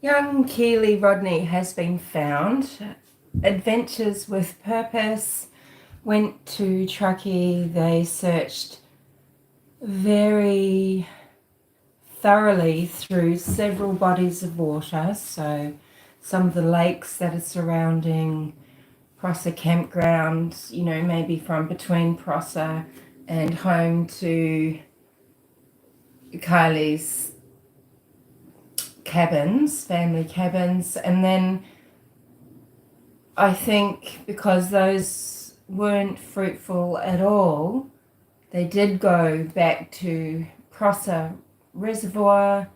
Young Kiely Rodni has been found. Adventures with Purpose went to Truckee. They searched very thoroughly through several bodies of water. So some of the lakes that are surrounding Prosser campground, maybe from between Prosser and home to Kiely's cabins, family cabins. And then I think because those weren't fruitful at all, they did go back to Prosser Reservoir,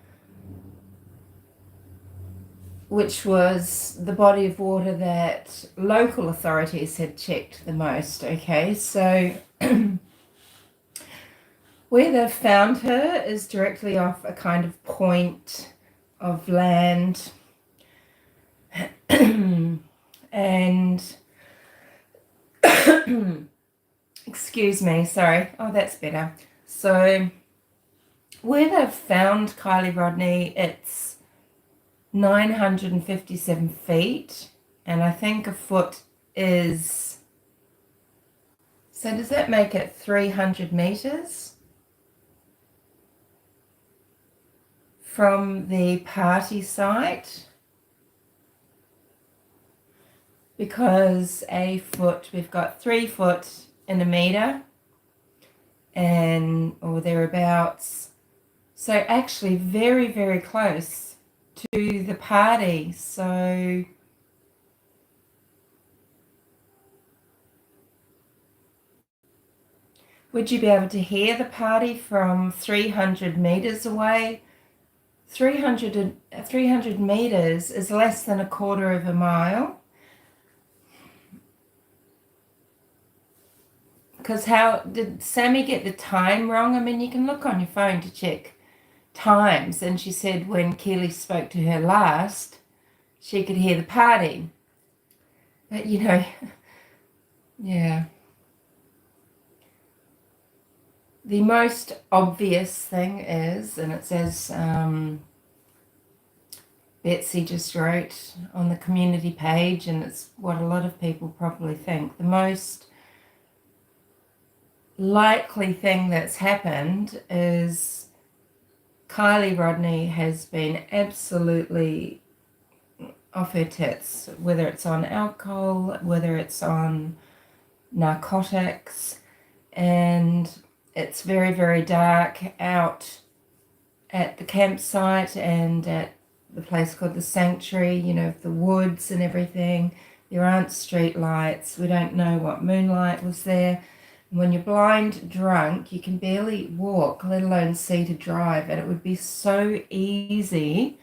which was the body of water that local authorities had checked the most. Okay, so where they've found her is directly off a kind of point of land. And excuse me, sorry. Oh, that's better. So where they've found Kiely Rodni, it's 957 feet, and I think a foot is, so does that make it 300 meters from the party site? Because a foot, we've got 3 foot in a meter, and or thereabouts. So actually very, very close to the party. So would you be able to hear the party from 300 meters away? 300 meters is less than a quarter of a mile. Because how did Sammy get the time wrong? I mean, you can look on your phone to check times, and she said when Kiely spoke to her last, she could hear the party. But yeah. The most obvious thing is, and it says, Betsy just wrote on the community page, and it's what a lot of people probably think, the most likely thing that's happened is Kiely Rodni has been absolutely off her tits, whether it's on alcohol, whether it's on narcotics, and it's very, very dark out at the campsite and at the place called the Sanctuary, the woods and everything. There aren't street lights. We don't know what moonlight was there. When you're blind drunk, you can barely walk, let alone see to drive. And it would be so easy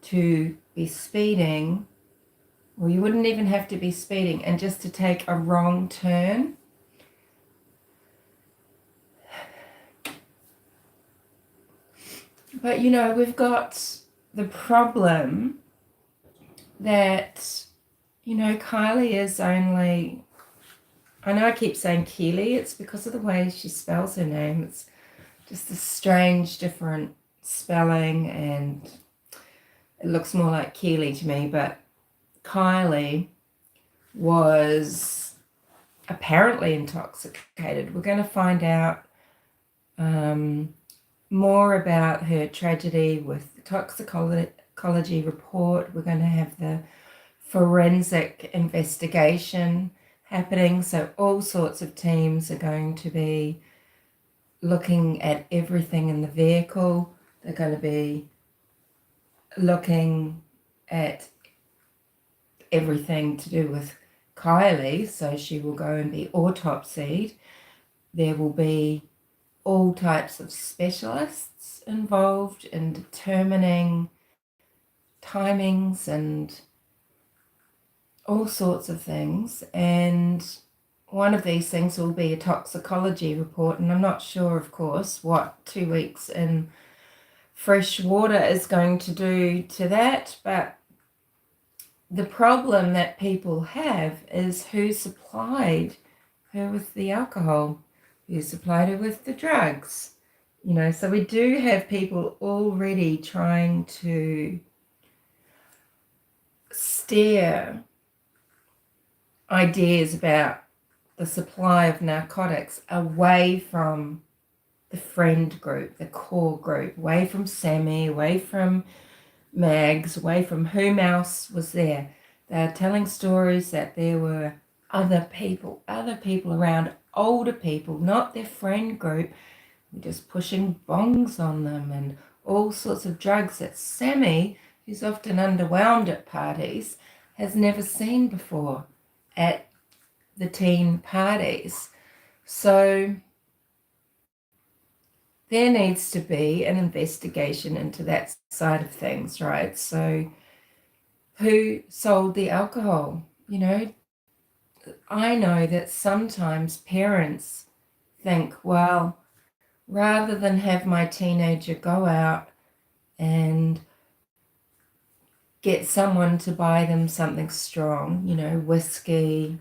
to be speeding, or you wouldn't even have to be speeding, and just to take a wrong turn. But, we've got the problem that, Kiely is only, I know I keep saying Kiely, it's because of the way she spells her name. It's just a strange, different spelling, and it looks more like Kiely to me, but Kiely was apparently intoxicated. We're going to find out more about her tragedy with the toxicology report. We're going to have the forensic investigation happening. So all sorts of teams are going to be looking at everything in the vehicle. They're going to be looking at everything to do with Kiely. So she will go and be autopsied. There will be all types of specialists involved in determining timings and all sorts of things, and one of these things will be a toxicology report, and I'm not sure, of course, what 2 weeks in fresh water is going to do to that, but the problem that people have is who supplied her with the alcohol, who supplied her with the drugs, so we do have people already trying to steer ideas about the supply of narcotics away from the friend group, the core group, away from Sammy, away from Mags, away from whom else was there. They're telling stories that there were other people around, older people, not their friend group, just pushing bongs on them and all sorts of drugs that Sammy, who's often underwhelmed at parties, has never seen before at the teen parties. So there needs to be an investigation into that side of things, right? So who sold the alcohol? You know, I know that sometimes parents think, well, rather than have my teenager go out and get someone to buy them something strong, you know, whiskey,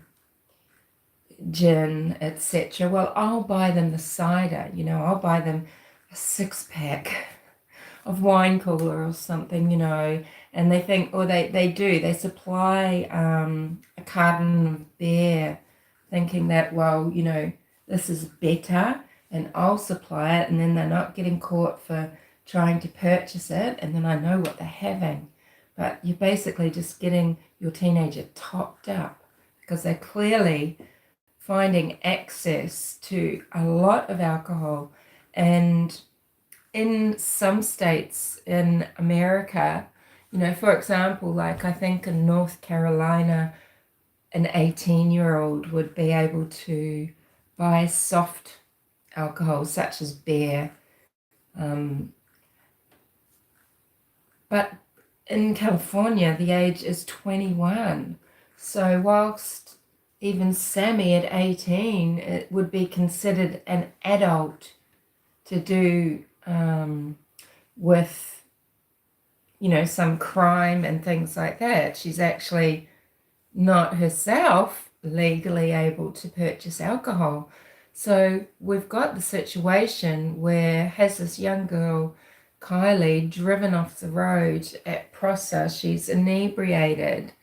gin, etc. Well, I'll buy them the cider, you know, I'll buy them a 6-pack of wine cooler or something, you know, and they think, or they supply a carton of beer thinking that, well, you know, this is better and I'll supply it, and then they're not getting caught for trying to purchase it, and then I know what they're having. But you're basically just getting your teenager topped up because they're clearly finding access to a lot of alcohol. And in some states in America, you know, for example, like I think in North Carolina, an 18-year-old would be able to buy soft alcohol such as beer. But in California, the age is 21. So whilst even Sammy at 18, it would be considered an adult to do with, you know, some crime and things like that. She's actually not herself legally able to purchase alcohol. So we've got the situation where has this young girl, Kiely, driven off the road at Prosser. She's inebriated.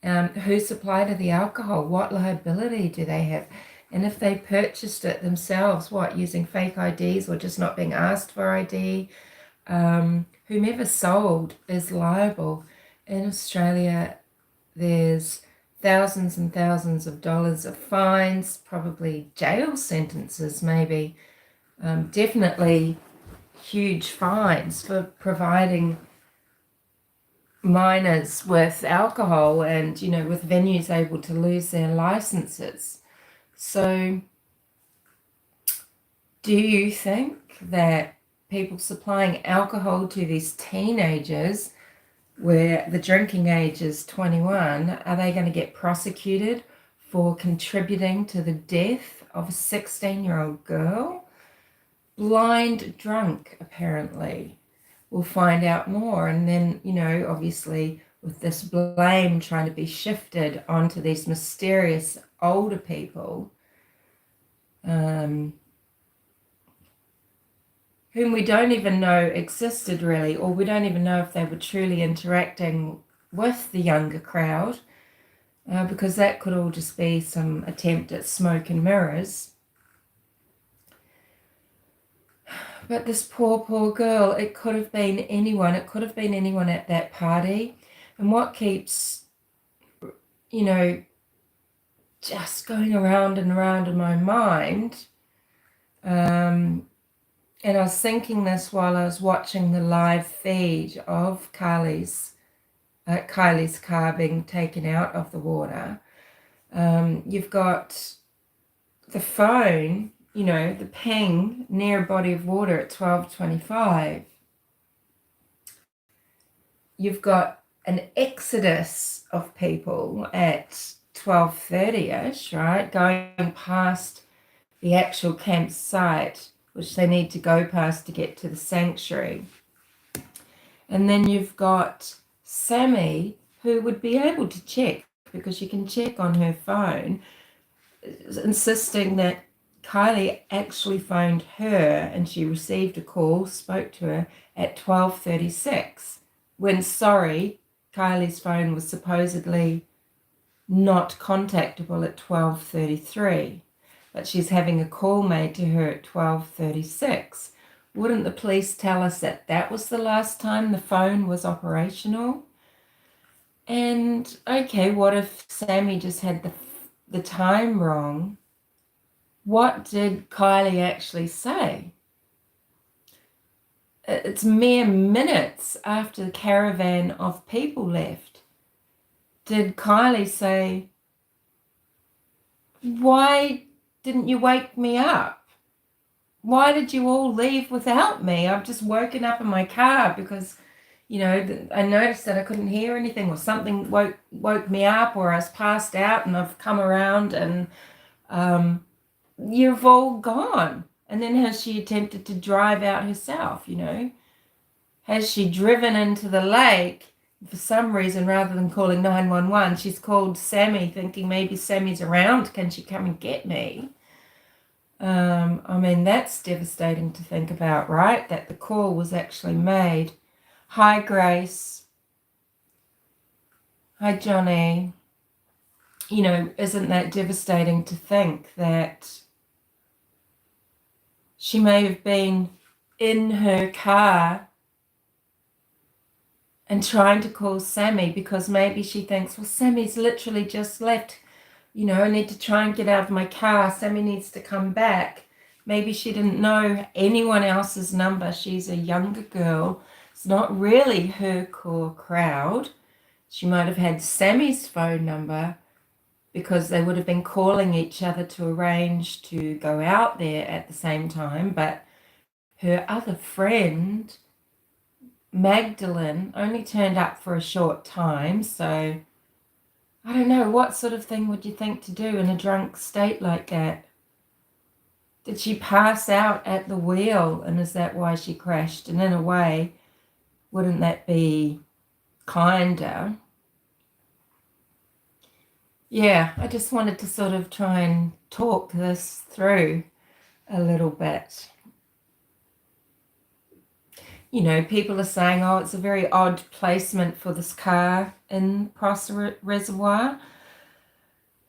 Who supplied her the alcohol? What liability do they have? And if they purchased it themselves, what, using fake IDs or just not being asked for ID? Whomever sold is liable. In Australia, there's thousands and thousands of dollars of fines, probably jail sentences, maybe, definitely huge fines for providing minors with alcohol and, you know, with venues able to lose their licenses. So do you think that people supplying alcohol to these teenagers where the drinking age is 21, are they going to get prosecuted for contributing to the death of a 16-year-old girl? Blind drunk, apparently. We'll find out more. And then, you know, obviously with this blame trying to be shifted onto these mysterious older people, whom we don't even know existed really, or we don't even know if they were truly interacting with the younger crowd, because that could all just be some attempt at smoke and mirrors. But this poor girl, it could have been anyone. It could have been anyone at that party. And what keeps, you know, just going around and around in my mind, and I was thinking this while I was watching the live feed of Kylie's car being taken out of the water. You've got the phone, you know, the ping near a body of water at 12:25. You've got an exodus of people at 12:30ish, right, going past the actual campsite, which they need to go past to get to the sanctuary. And then you've got Sammy, who would be able to check, because you can check on her phone, insisting that Kiely actually phoned her and she received a call, spoke to her at 12:36, when, sorry, Kylie's phone was supposedly not contactable at 12:33, but she's having a call made to her at 12:36. Wouldn't the police tell us that that was the last time the phone was operational? And okay, what if Sammy just had the time wrong? What did Kiely actually say? It's mere minutes after the caravan of people left. Did Kiely say, "Why didn't you wake me up? Why did you all leave without me? I've just woken up in my car because, I noticed that I couldn't hear anything, or something woke me up, or I was passed out and I've come around and you've all gone." And then has she attempted to drive out herself, Has she driven into the lake for some reason, rather than calling 911? She's called Sammy thinking maybe Sammy's around. Can she come and get me? I mean, that's devastating to think about, right? That the call was actually made. Hi, Grace. Hi, Johnny. Isn't that devastating to think that she may have been in her car and trying to call Sammy because maybe she thinks, well, Sammy's literally just left. I need to try and get out of my car. Sammy needs to come back. Maybe she didn't know anyone else's number. She's a younger girl. It's not really her core crowd. She might have had Sammy's phone number because they would have been calling each other to arrange to go out there at the same time. But her other friend, Magdalene, only turned up for a short time. So I don't know, what sort of thing would you think to do in a drunk state like that? Did she pass out at the wheel, and is that why she crashed? And in a way, wouldn't that be kinder? Yeah, I just wanted to sort of try and talk this through a little bit. People are saying, oh, it's a very odd placement for this car in Reservoir.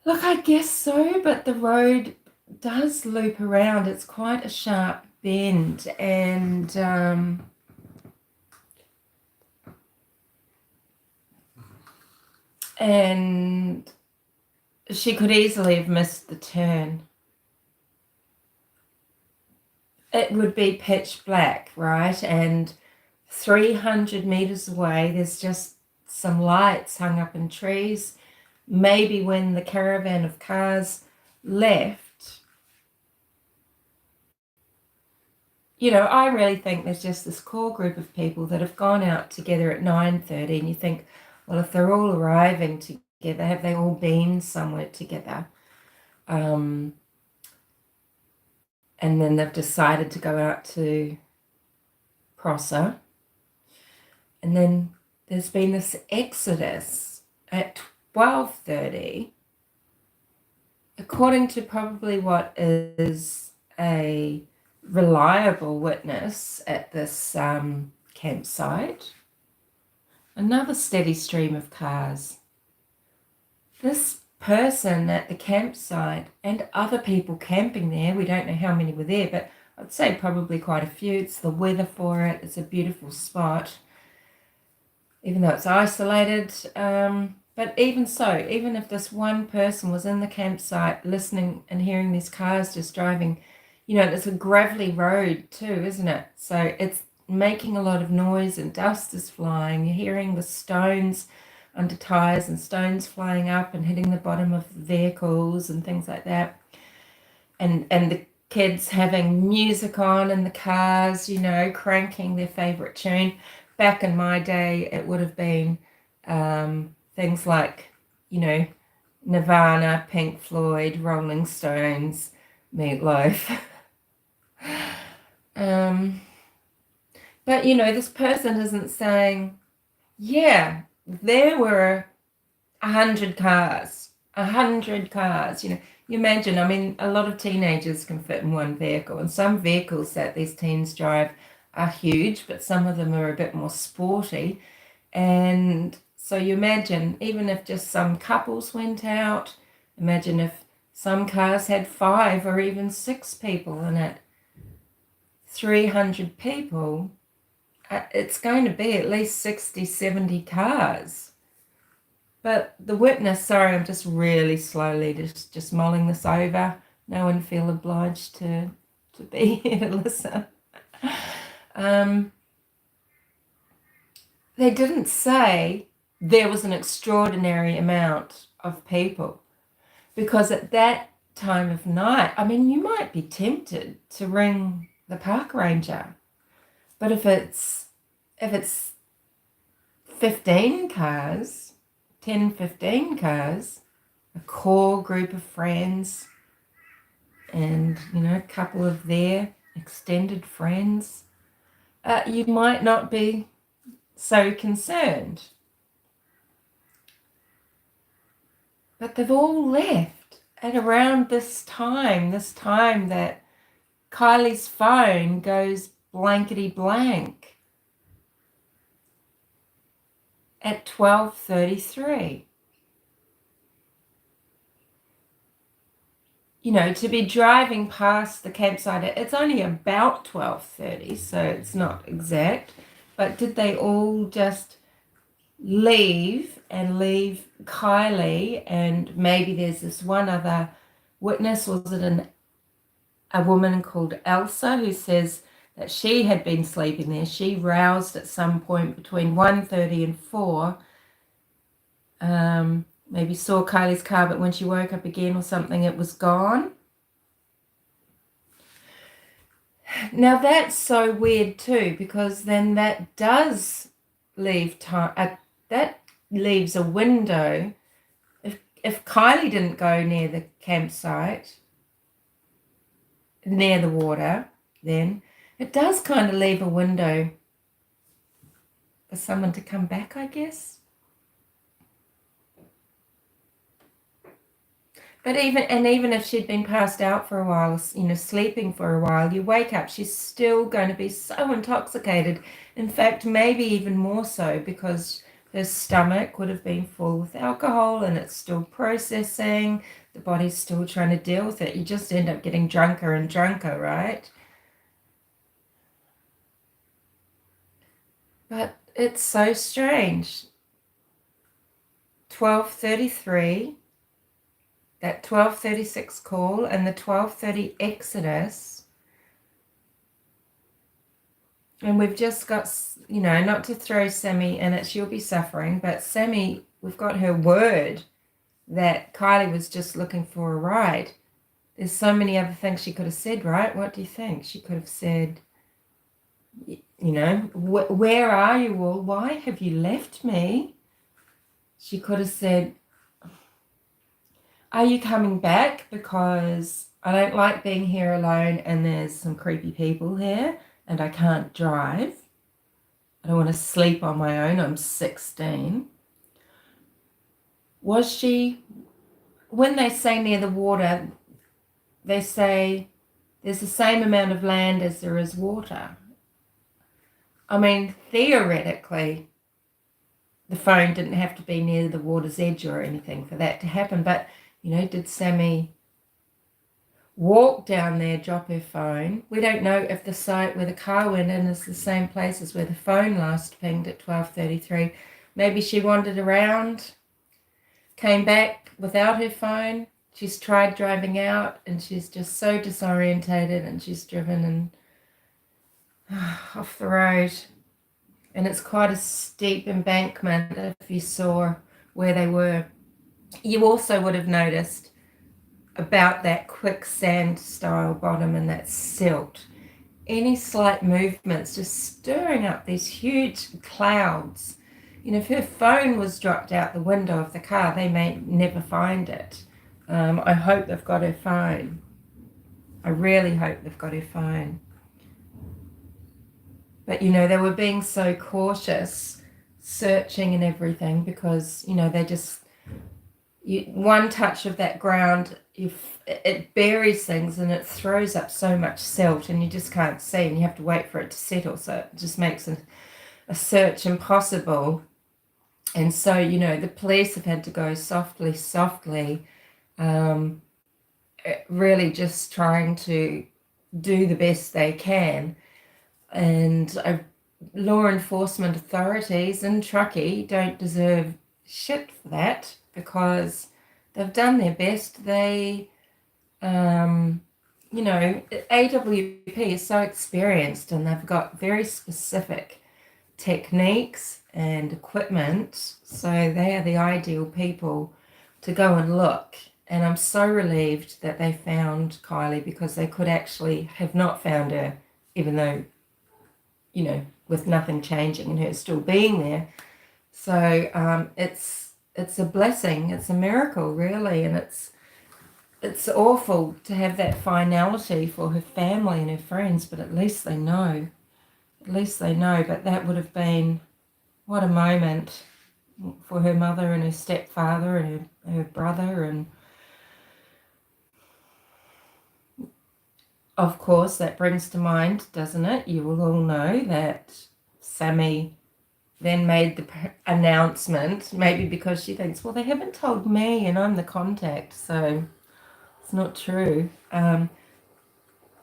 Look, I guess so, but the road does loop around. It's quite a sharp bend, and she could easily have missed the turn. It would be pitch black, right? And 300 meters away, there's just some lights hung up in trees. Maybe when the caravan of cars left, I really think there's just this core group of people that have gone out together at 9:30, and you think, well, if they're all arriving together, have they all been somewhere together? And then they've decided to go out to Prosser. And then there's been this exodus at 12:30, according to probably what is a reliable witness at this campsite. Another steady stream of cars. This person at the campsite and other people camping there, we don't know how many were there, but I'd say probably quite a few. It's the weather for it. It's a beautiful spot, even though it's isolated. But even so, even if this one person was in the campsite listening and hearing these cars just driving, it's a gravelly road too, isn't it? So it's making a lot of noise and dust is flying. You're hearing the stones under tires and stones flying up and hitting the bottom of vehicles and things like that. And the kids having music on in the cars, cranking their favorite tune. Back in my day, it would have been things like, Nirvana, Pink Floyd, Rolling Stones, Meatloaf. But, this person isn't saying, yeah, there were 100 cars. You imagine, a lot of teenagers can fit in one vehicle, and some vehicles that these teens drive are huge, but some of them are a bit more sporty. And So you imagine, even if just some couples went out, imagine if some cars had 5 or even 6 people in it, 300 people, it's going to be at least 60, 70 cars. But the witness, sorry, I'm just really slowly just mulling this over. No one feel obliged to be here to listen. They didn't say there was an extraordinary amount of people, because at that time of night, I mean, you might be tempted to ring the park ranger, but if it's 15 cars, 10, 15 cars, a core group of friends, and a couple of their extended friends, you might not be so concerned. But they've all left at around this time that Kiely's phone goes blankety blank at 12:33. To be driving past the campsite, it's only about 12:30, so it's not exact. But did they all just leave Kiely, and maybe there's this one other witness, was it a woman called Elsa, who says that she had been sleeping there. She roused at some point between 1:30 and 4, maybe saw Kiely's car, but when she woke up again or something, it was gone. Now that's so weird too, because then that does leave time, that leaves a window. If Kiely didn't go near the campsite, near the water, then it does kind of leave a window for someone to come back, I guess. But even if she'd been passed out for a while, sleeping for a while, you wake up, she's still going to be so intoxicated. In fact, maybe even more so, because her stomach would have been full with alcohol and it's still processing. The body's still trying to deal with it. You just end up getting drunker and drunker, right? But it's so strange. 12:33. That 12:36 call and the 12:30 exodus, and we've just got, not to throw Sammy in it, she'll be suffering, but Sammy, we've got her word that Kiely was just looking for a ride. There's so many other things she could have said, right? What do you think? She could have said, where are you all? Why have you left me? She could have said, are you coming back? Because I don't like being here alone and there's some creepy people here and I can't drive. I don't want to sleep on my own. I'm 16. Was she, when they say near the water, they say there's the same amount of land as there is water. I mean, theoretically, the phone didn't have to be near the water's edge or anything for that to happen, but did Sammy walk down there, drop her phone? We don't know if the site where the car went in is the same place as where the phone last pinged at 12:33. Maybe she wandered around, came back without her phone. She's tried driving out and she's just so disorientated and she's driven and off the road. And it's quite a steep embankment if you saw where they were. You also would have noticed about that quicksand style bottom and that silt. Any slight movements just stirring up these huge clouds. If her phone was dropped out the window of the car, they may never find it. I hope they've got her phone. I really hope they've got her phone. But, they were being so cautious, searching and everything, because, they just, one touch of that ground, it buries things and it throws up so much silt and you just can't see and you have to wait for it to settle. So it just makes a search impossible. And so, the police have had to go softly, softly, really just trying to do the best they can. And law enforcement authorities in Truckee don't deserve shit for that, because they've done their best. They, AWP is so experienced, and they've got very specific techniques and equipment, so they are the ideal people to go and look. And I'm so relieved that they found Kiely, because they could actually have not found her, even though, with nothing changing and her still being there. So it's a blessing, it's a miracle, really, and it's awful to have that finality for her family and her friends, but at least they know. At least they know. But that would have been, what a moment for her mother and her stepfather and her brother. And of course, that brings to mind, doesn't it? You will all know that Sammy then made the announcement, maybe because she thinks, well, they haven't told me and I'm the contact, so it's not true.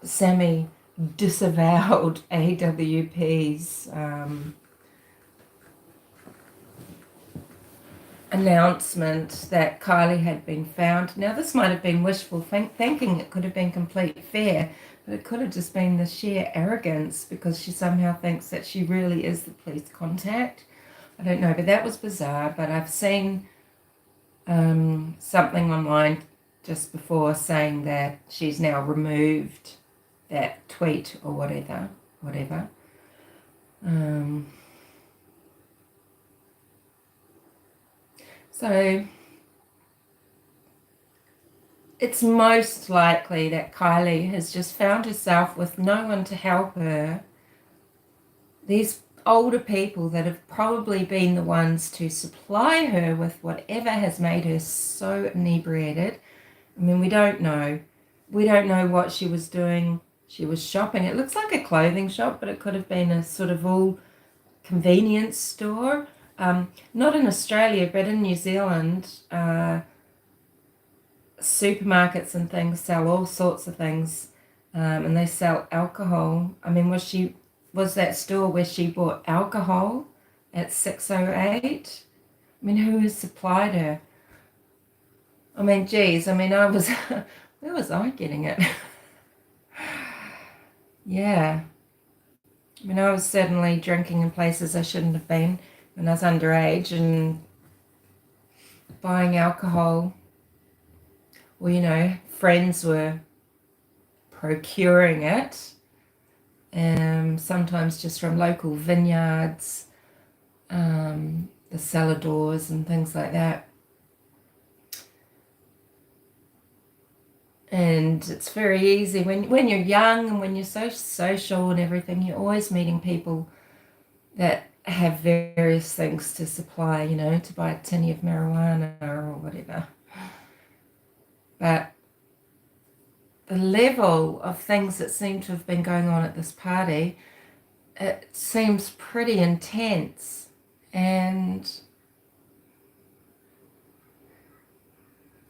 Sammy disavowed AWP's announcement that Kiely had been found. Now, this might have been wishful thinking. It could have been complete fear, but it could have just been the sheer arrogance, because she somehow thinks that she really is the police contact. I don't know, but that was bizarre. But I've seen something online just before saying that she's now removed that tweet or whatever. So it's most likely that Kiely has just found herself with no one to help her. These older people that have probably been the ones to supply her with whatever has made her so inebriated. I mean, we don't know. We don't know what she was doing. She was shopping. It looks like a clothing shop, but it could have been a sort of all convenience store. Not in Australia, but in New Zealand, supermarkets and things sell all sorts of things, and they sell alcohol. I mean, was that store where she bought alcohol at 608? I mean, who has supplied her? I mean, geez, I was, where was I getting it? Yeah. I mean, I was certainly drinking in places I shouldn't have been when I was underage, and buying alcohol. Well, friends were procuring it, sometimes just from local vineyards, the cellar doors and things like that. And it's very easy when you're young and when you're so social and everything, you're always meeting people that have various things to supply, to buy a tinny of marijuana or whatever. But the level of things that seem to have been going on at this party, it seems pretty intense. And,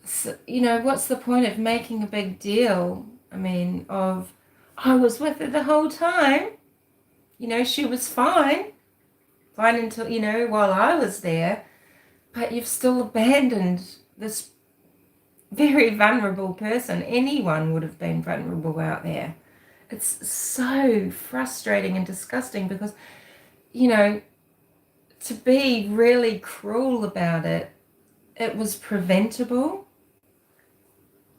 so, what's the point of making a big deal? I mean, I was with her the whole time. She was fine until, while I was there. But you've still abandoned this very vulnerable person. Anyone would have been vulnerable out there. It's so frustrating and disgusting, because, to be really cruel about it, it was preventable.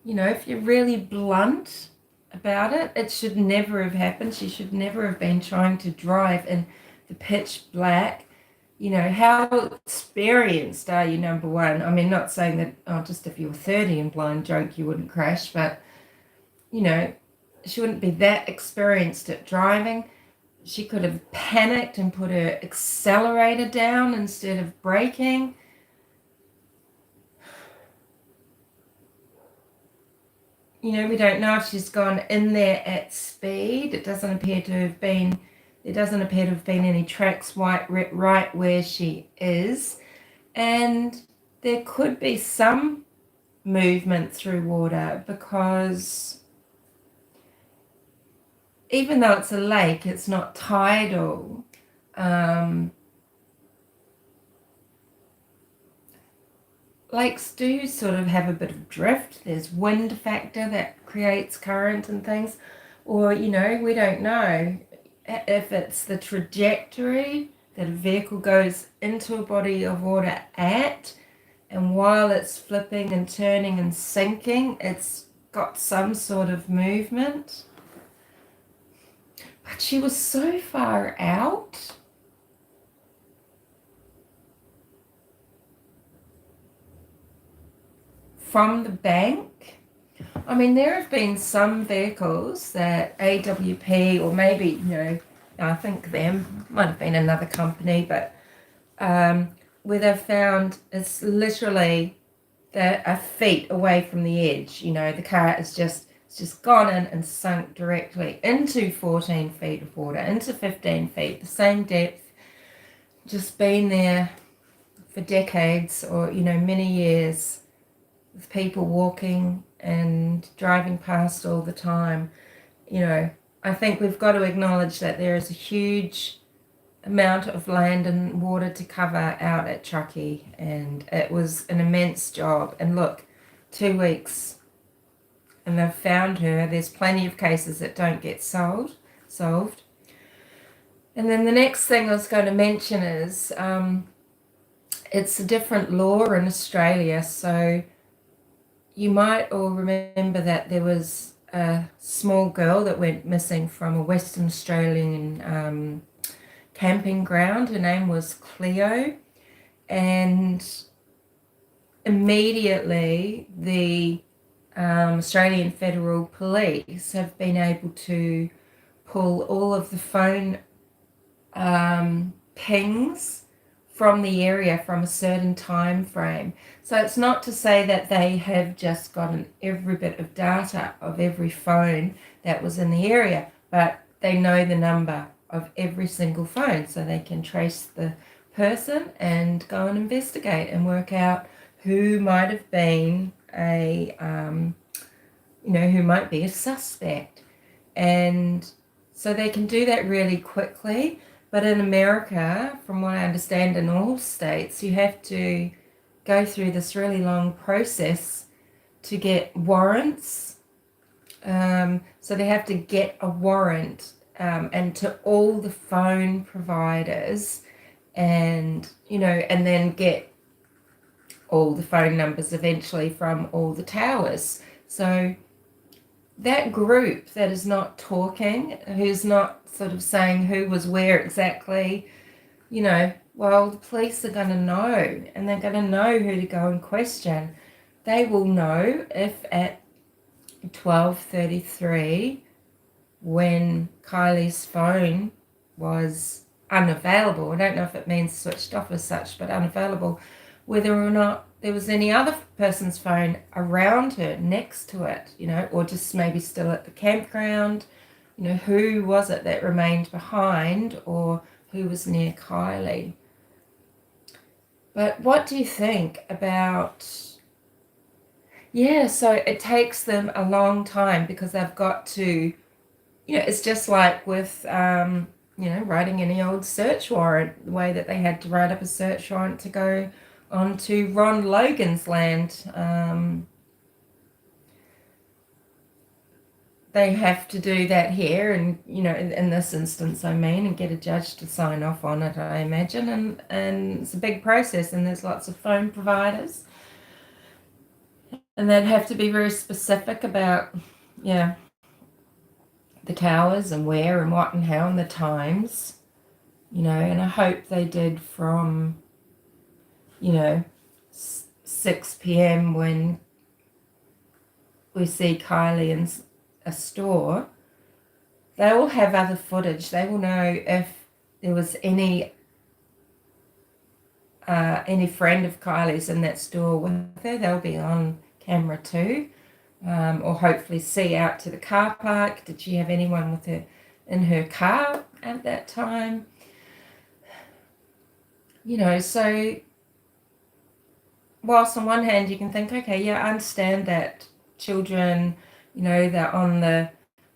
If you're really blunt about it, it should never have happened. She should never have been trying to drive in the pitch black. How experienced are you, number one? I mean, not saying that, just if you were 30 and blind drunk, you wouldn't crash, but, she wouldn't be that experienced at driving. She could have panicked and put her accelerator down instead of braking. We don't know if she's gone in there at speed. There doesn't appear to have been any tracks right where she is. And there could be some movement through water because even though it's a lake, it's not tidal. Lakes do sort of have a bit of drift. There's wind factor that creates current and things. Or, we don't know if it's the trajectory that a vehicle goes into a body of water at, and while it's flipping and turning and sinking, it's got some sort of movement. But she was so far out. From the bank. I mean, there have been some vehicles that AWP, or maybe, I think them, might have been another company, but where they've found it's literally a feet away from the edge. The car is just gone in and sunk directly into 14 feet of water, into 15 feet, the same depth, just been there for decades or, many years, with people walking and driving past all the time. I think we've got to acknowledge that there is a huge amount of land and water to cover out at Truckee, and it was an immense job. And look, 2 weeks and they've found her. There's plenty of cases that don't get solved. And then the next thing I was going to mention is it's a different law in Australia. So you might all remember that there was a small girl that went missing from a Western Australian camping ground. Her name was Cleo, and immediately the Australian Federal Police have been able to pull all of the phone pings from the area from a certain time frame. So it's not to say that they have just gotten every bit of data of every phone that was in the area, but they know the number of every single phone, so they can trace the person and go and investigate and work out who might have been who might be a suspect. And so they can do that really quickly. But in America, from what I understand, in all states, you have to go through this really long process to get warrants. So they have to get a warrant and to all the phone providers, and and then get all the phone numbers eventually from all the towers. So that group that is not talking, who's not sort of saying who was where exactly, well, the police are going to know, and they're going to know who to go and question. They will know if at 12:33, when Kiely's phone was unavailable, I don't know if it means switched off as such, but unavailable, whether or not there was any other person's phone around her, next to it, or just maybe still at the campground. Who was it that remained behind, or who was near Kiely? But what do you think about, so it takes them a long time because they've got to, it's just like with, writing any old search warrant, the way that they had to write up a search warrant to go onto Ron Logan's land. They have to do that here, and in this instance, and get a judge to sign off on it, I imagine, and it's a big process, and there's lots of phone providers, and they'd have to be very specific about the towers and where and what and how and the times, and I hope they did from 6 p.m. when we see Kiely in a store. They will have other footage. They will know if there was any friend of Kiely's in that store with her. They'll be on camera too, or hopefully see out to the car park. Did she have anyone with her in her car at that time? So whilst on one hand you can think, okay, yeah, I understand that children, they're on the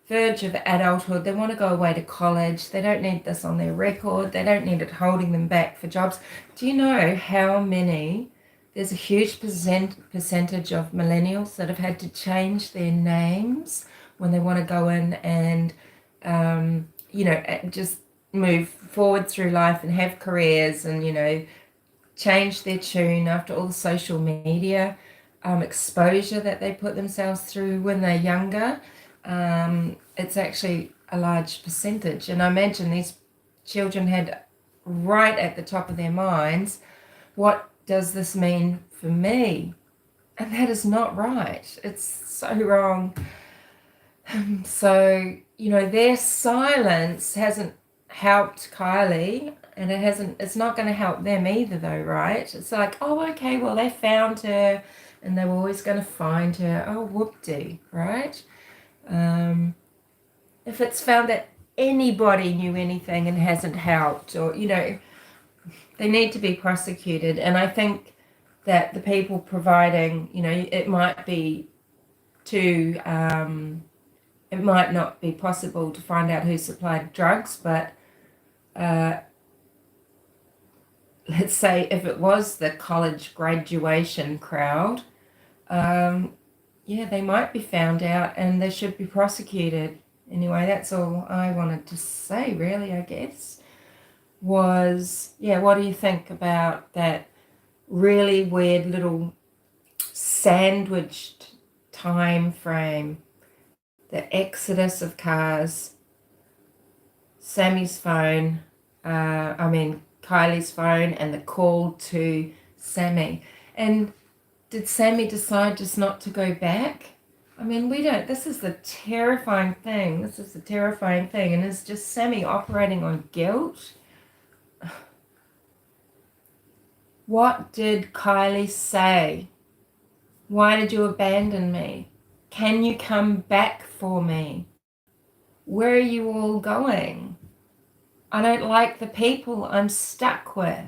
verge of adulthood, they want to go away to college, they don't need this on their record, they don't need it holding them back for jobs. Do you know how many, there's a huge percentage of millennials that have had to change their names when they want to go in and, just move forward through life and have careers and, change their tune after all the social media exposure that they put themselves through when they're younger. It's actually a large percentage. And I imagine these children had right at the top of their minds, what does this mean for me? And that is not right. It's so wrong. So, their silence hasn't helped Kiely, and it's not going to help them either though, right? It's like, oh, okay, well, they found her and they were always going to find her. Oh, whoop-de, right? If it's found that anybody knew anything and hasn't helped, or, they need to be prosecuted. And I think that the people providing, it might be too, it might not be possible to find out who supplied drugs, but let's say if it was the college graduation crowd, they might be found out and they should be prosecuted. Anyway, that's all I wanted to say, really, I guess, was, what do you think about that really weird little sandwiched time frame? The exodus of cars, Kiely's phone, and the call to Sammy. And did Sammy decide just not to go back? This is the terrifying thing. And it's just Sammy operating on guilt. What did Kiely say? Why did you abandon me? Can you come back for me? Where are you all going? I don't like the people I'm stuck with.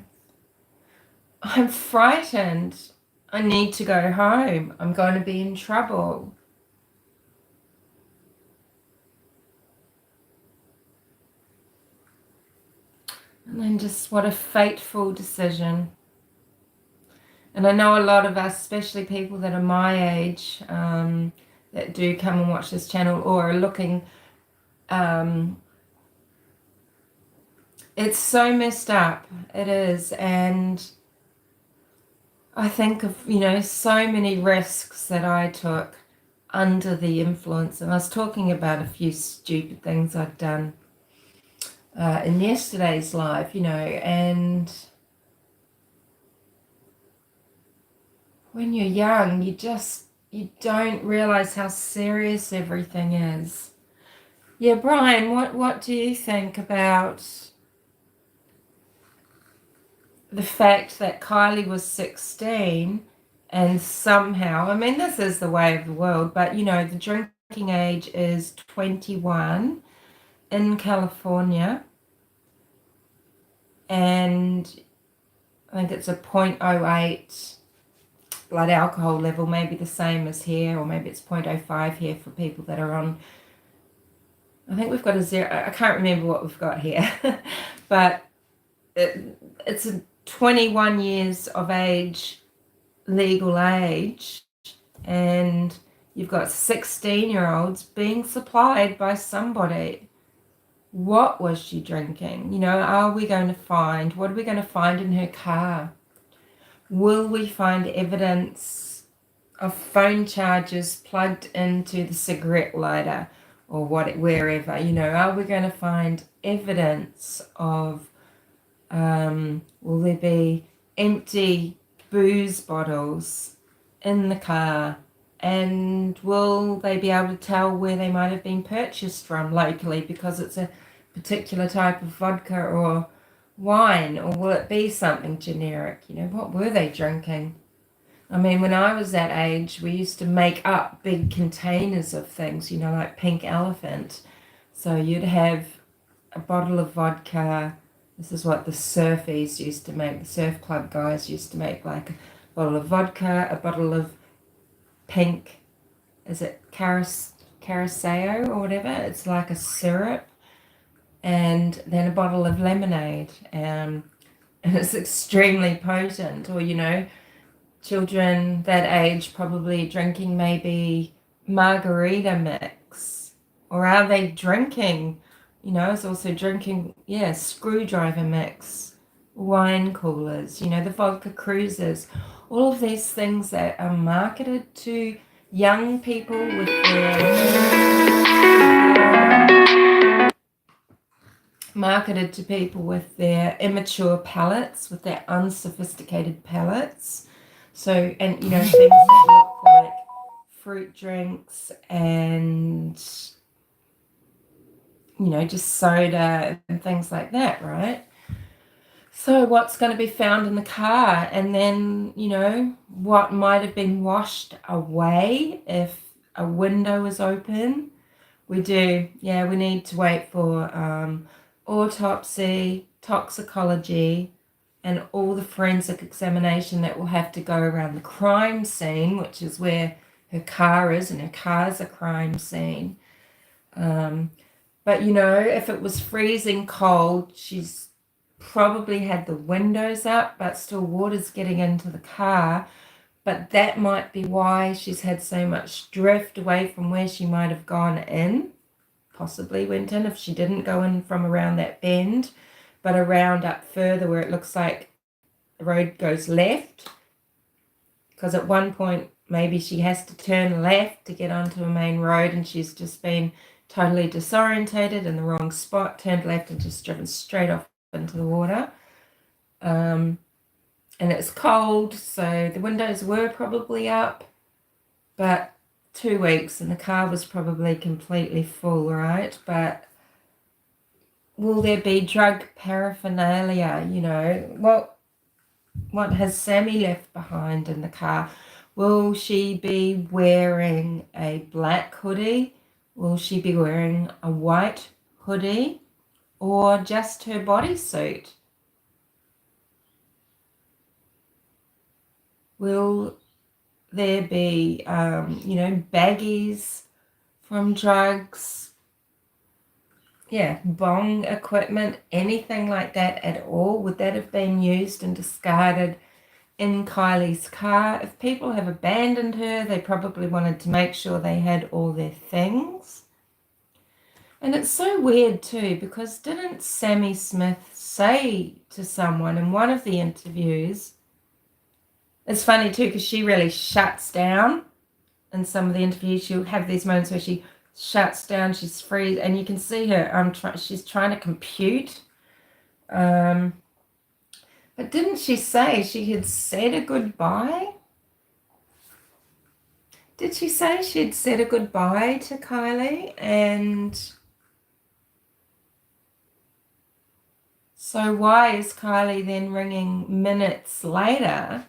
I'm frightened. I need to go home. I'm going to be in trouble. And then just what a fateful decision. And I know a lot of us, especially people that are my age, that do come and watch this channel or are looking, it's so messed up. It is. And I think of, so many risks that I took under the influence. And I was talking about a few stupid things I'd done in yesterday's live, and when you're young, you don't realize how serious everything is. Yeah, Brian, what do you think about the fact that Kiely was 16 and somehow, this is the way of the world, but the drinking age is 21 in California, and I think it's a 0.08 blood alcohol level, maybe the same as here, or maybe it's 0.05 here for people that are on, I think we've got a 0, I can't remember what we've got here, but it's a 21 years of age, legal age, and you've got 16-year-olds being supplied by somebody. What was she drinking? What are we going to find in her car? Will we find evidence of phone chargers plugged into the cigarette lighter or wherever? Are we going to find evidence of, will there be empty booze bottles in the car? And will they be able to tell where they might have been purchased from locally because it's a particular type of vodka or wine, or will it be something generic? What were they drinking? When I was that age, we used to make up big containers of things, like Pink Elephant. So you'd have a bottle of vodka. This is what the surfies used to make. The surf club guys used to make like a bottle of vodka, a bottle of pink, is it Caraseo or whatever? It's like a syrup, and then a bottle of lemonade. And it's extremely potent. Or, children that age probably drinking maybe margarita mix. Or are they drinking, it's also drinking, screwdriver mix, wine coolers, the vodka cruisers, all of these things that are marketed to young people with their immature palates, with their unsophisticated palates. So, and things that look like fruit drinks and just soda and things like that, right? So what's going to be found in the car? And then, what might have been washed away if a window is open. We need to wait for autopsy, toxicology, and all the forensic examination that will have to go around the crime scene, which is where her car is, and her car's a crime scene. But, if it was freezing cold, she's probably had the windows up, but still water's getting into the car. But that might be why she's had so much drift away from where she might have gone in, possibly went in if she didn't go in from around that bend, but around up further where it looks like the road goes left. Because at one point, maybe she has to turn left to get onto a main road, and she's just been totally disorientated in the wrong spot, turned left and just driven straight off into the water. And it's cold, so the windows were probably up, but 2 weeks and the car was probably completely full, right? But will there be drug paraphernalia? What has Sammy left behind in the car? Will she be wearing a black hoodie? Will she be wearing a white hoodie, or just her bodysuit? Will there be, baggies from drugs? Bong equipment, anything like that at all? Would that have been used and discarded in Kiely's car? If people have abandoned her, they probably wanted to make sure they had all their things. And it's so weird too, because didn't Sammy Smith say to someone in one of the interviews, it's funny too, because she really shuts down in some of the interviews. She'll have these moments where she shuts down, she's freeze, and you can see her, she's trying to compute. But didn't she say she had said a goodbye? Did she say she had said a goodbye to Kiely? And so why is Kiely then ringing minutes later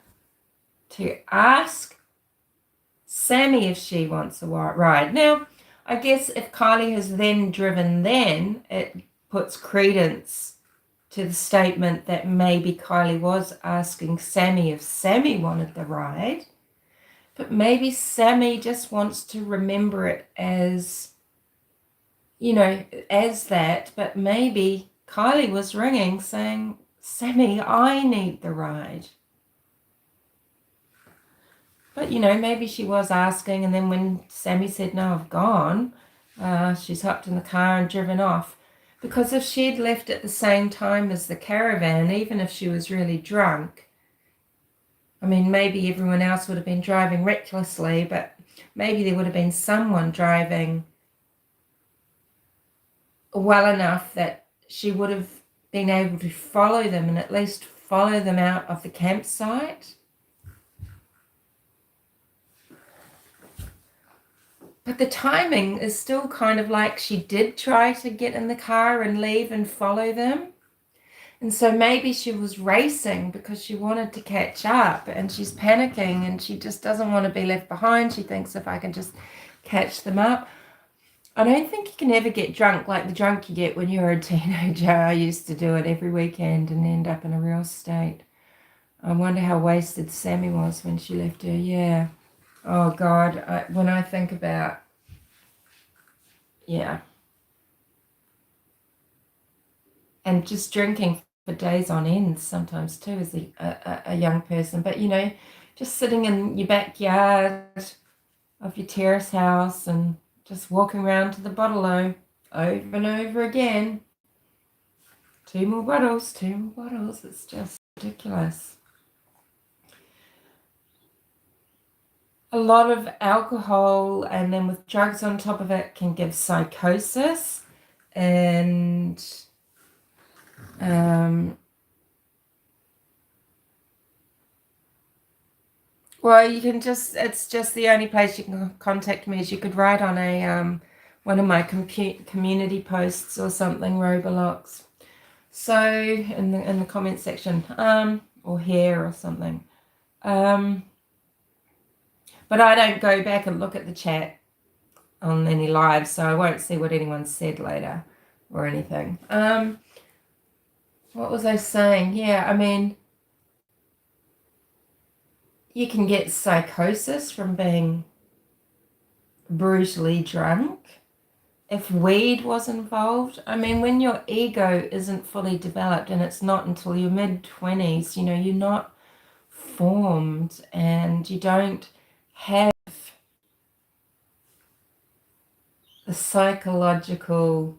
to ask Sammy if she wants a ride? Now, I guess if Kiely has then driven then, it puts credence to the statement that maybe Kiely was asking Sammy if Sammy wanted the ride. But maybe Sammy just wants to remember it as, as that. But maybe Kiely was ringing saying, Sammy, I need the ride. But, maybe she was asking, and then when Sammy said, no, I've gone, she's hopped in the car and driven off. Because if she'd left at the same time as the caravan, even if she was really drunk, maybe everyone else would have been driving recklessly, but maybe there would have been someone driving well enough that she would have been able to follow them and at least follow them out of the campsite. But the timing is still kind of like she did try to get in the car and leave and follow them. And so maybe she was racing because she wanted to catch up, and she's panicking and she just doesn't want to be left behind. She thinks, if I can just catch them up. I don't think you can ever get drunk like the drunk you get when you're a teenager. I used to do it every weekend and end up in a real state. I wonder how wasted Sammy was when she left her. Yeah. Oh, God. When I think about, yeah. And just drinking for days on end sometimes too as a young person. But, just sitting in your backyard of your terrace house and just walking around to the bottle-o over and over again. 2 more bottles, 2 more bottles. It's just ridiculous. A lot of alcohol and then with drugs on top of it can give psychosis and well, you can it's just the only place you can contact me is you could write on a one of my community posts or something, Roblox. So in the comment section, or here or something. But I don't go back and look at the chat on any live, so I won't see what anyone said later or anything. What was I saying? Yeah, I mean, you can get psychosis from being brutally drunk. If weed was involved, I mean, when your ego isn't fully developed, and it's not until your mid-20s, you're not formed and you don't have the psychological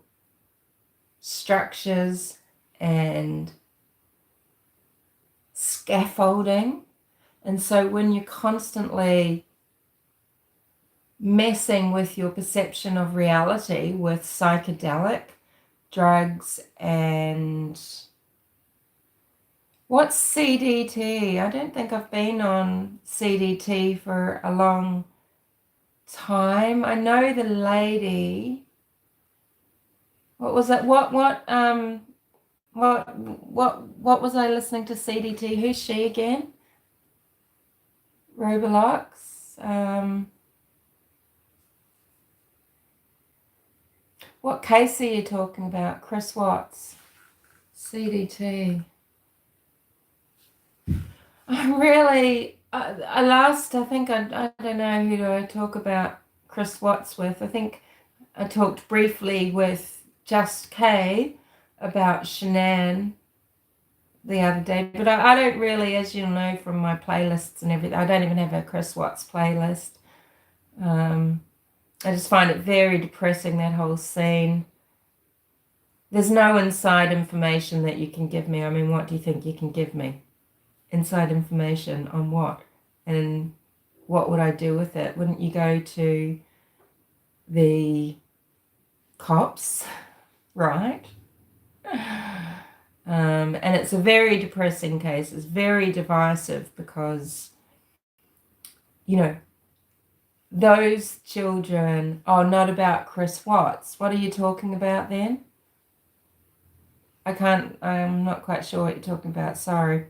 structures and scaffolding. And so when you're constantly messing with your perception of reality with psychedelic drugs and what's CDT? I don't think I've been on CDT for a long time. I know the lady. What was it? What was I listening to CDT? Who's she again? Roblox. What case are you talking about? Chris Watts. CDT. I'm really, I think, I don't know who do I talk about Chris Watts with. I think I talked briefly with Just K about Shanann the other day, but I don't really, as you'll know from my playlists and everything, I don't even have a Chris Watts playlist. I just find it very depressing, that whole scene. There's no inside information that you can give me. I mean, what do you think you can give me? Inside information on what? And what would I do with it? Wouldn't you go to the cops, right? And it's a very depressing case. It's very divisive because, those children are not about Chris Watts. What are you talking about then? I'm not quite sure what you're talking about. Sorry.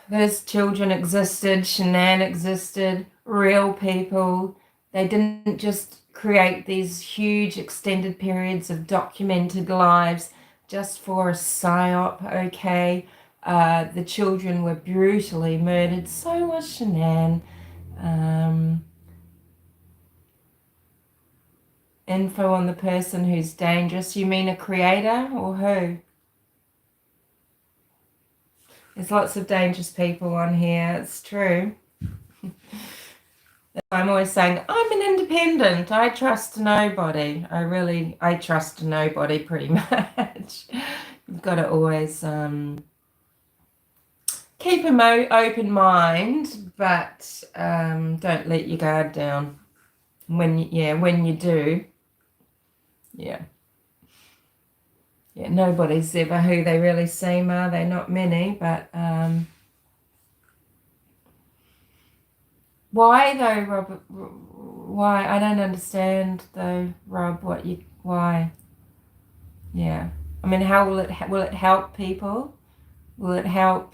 Those children existed, Shanann existed, real people. They didn't just create these huge extended periods of documented lives just for a psyop, okay? The children were brutally murdered. So was Shanann. Info on the person who's dangerous. You mean a creator or who? There's lots of dangerous people on here. It's true. I'm always saying, I'm an independent. I trust nobody. I trust nobody pretty much. You've got to always keep an open mind, but don't let your guard down. When you do, yeah, nobody's ever who they really seem, are they? Not many, but why though, Robert? Why? I don't understand though, Rob. Why? Yeah, I mean, how will it help people? Will it help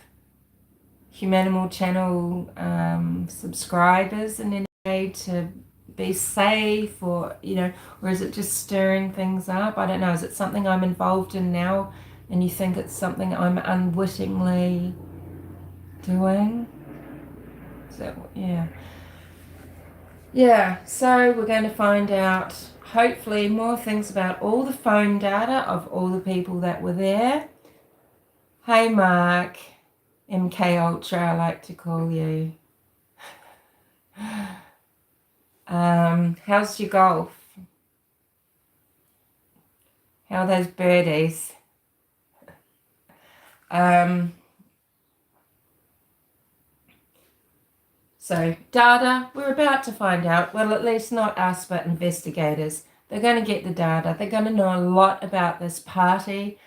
Humanimal channel subscribers in any way to be safe, or or is it just stirring things up? I don't know. Is it something I'm involved in now and you think it's something I'm unwittingly doing? So so we're going to find out hopefully more things about all the phone data of all the people that were there. Hey Mark, MK Ultra, I like to call you. How's your golf? How are those birdies? So data, we're about to find out. Well, at least not us, but investigators. They're going to get the data. They're going to know a lot about this party,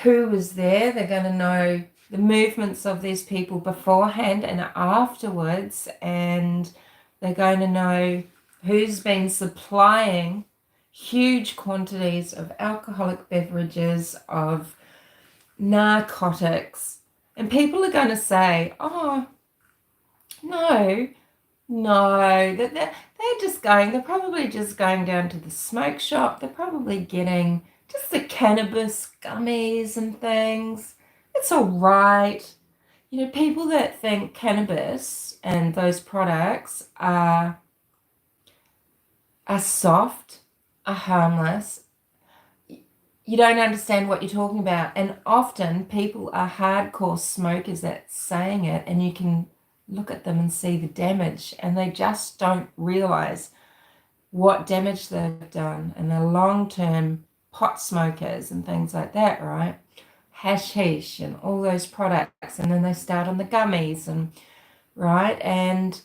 who was there. They're going to know the movements of these people beforehand and afterwards, and they're going to know who's been supplying huge quantities of alcoholic beverages, of narcotics. And people are going to say, oh, no, they're probably just going down to the smoke shop. They're probably getting just the cannabis gummies and things. It's all right. People that think cannabis and those products are soft, are harmless, you don't understand what you're talking about. And often people are hardcore smokers that's saying it, and you can look at them and see the damage, and they just don't realize what damage they've done. And they're long-term pot smokers and things like that, right? Hashish and all those products, and then they start on the gummies, and right, and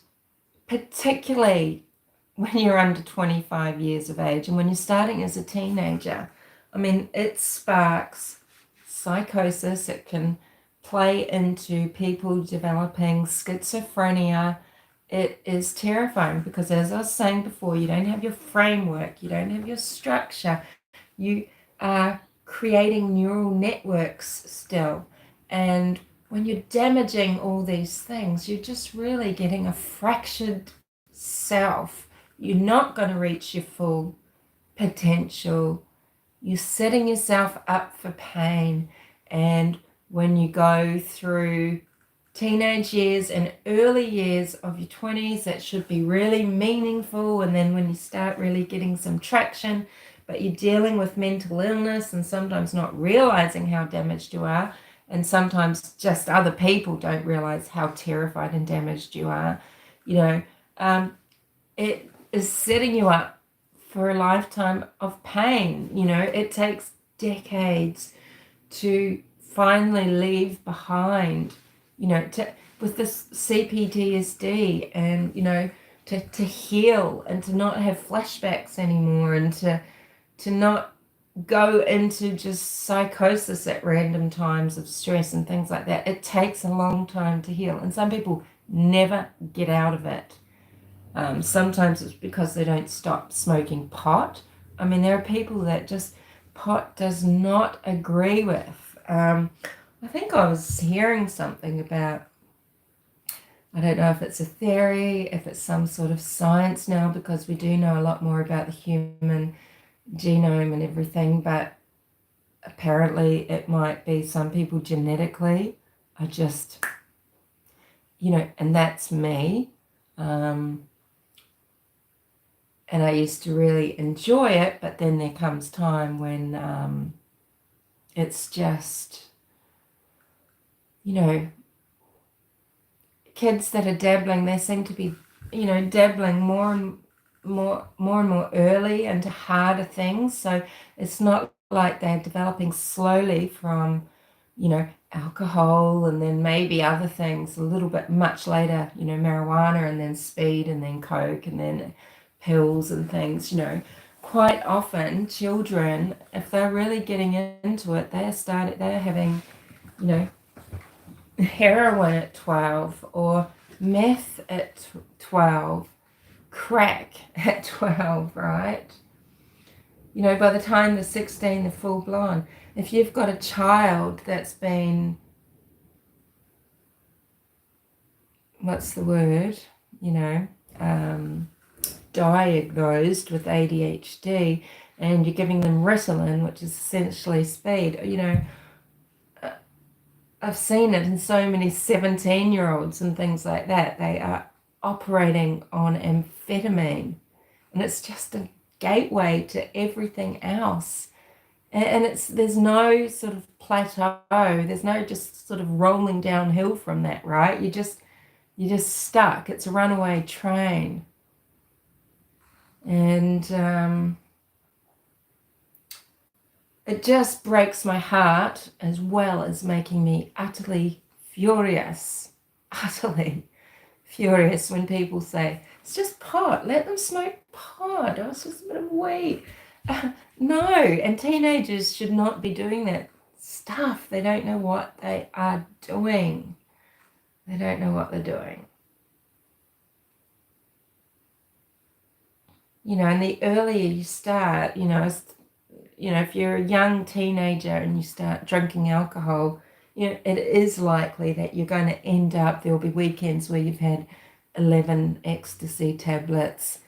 particularly when you're under 25 years of age and when you're starting as a teenager, I mean, it sparks psychosis. It can play into people developing schizophrenia. It is terrifying because, as I was saying before, you don't have your framework, you don't have your structure. You are creating neural networks still. And when you're damaging all these things, you're just really getting a fractured self. You're not going to reach your full potential. You're setting yourself up for pain. And when you go through teenage years and early years of your 20s, that should be really meaningful. And then when you start really getting some traction, but you're dealing with mental illness and sometimes not realizing how damaged you are, and sometimes just other people don't realize how terrified and damaged you are, it is setting you up for a lifetime of pain. It takes decades to finally leave behind, with this CPTSD, and, to heal and to not have flashbacks anymore, and to not go into just psychosis at random times of stress and things like that. It takes a long time to heal, and some people never get out of it. Sometimes it's because they don't stop smoking pot. I mean, there are people that just pot does not agree with. I think I was hearing something about, I don't know if it's a theory, if it's some sort of science now, because we do know a lot more about the human genome and everything, but apparently it might be some people genetically are just, and that's me. And I used to really enjoy it, but then there comes time when it's just, kids that are dabbling, they seem to be, dabbling more and more early into harder things. So it's not like they're developing slowly from, alcohol and then maybe other things a little bit much later, marijuana and then speed and then coke and then pills and things. Quite often children, if they're really getting into it, they're having, heroin at 12 or meth at 12, crack at 12, right? By the time they're 16, they're full blown. If you've got a child that's been, what's the word, diagnosed with ADHD and you're giving them Ritalin, which is essentially speed, I've seen it in so many 17-year-olds and things like that. They are operating on amphetamine, and it's just a gateway to everything else. And there's no sort of plateau. There's no just sort of rolling downhill from that, right? You're just stuck. It's a runaway train. And it just breaks my heart, as well as making me utterly furious when people say, it's just pot, let them smoke pot, oh, it's just a bit of weed. No, and teenagers should not be doing that stuff. They don't know what they are doing. They don't know what they're doing. And the earlier you start, if you're a young teenager and you start drinking alcohol, it is likely that you're going to end up, there'll be weekends where you've had 11 ecstasy tablets,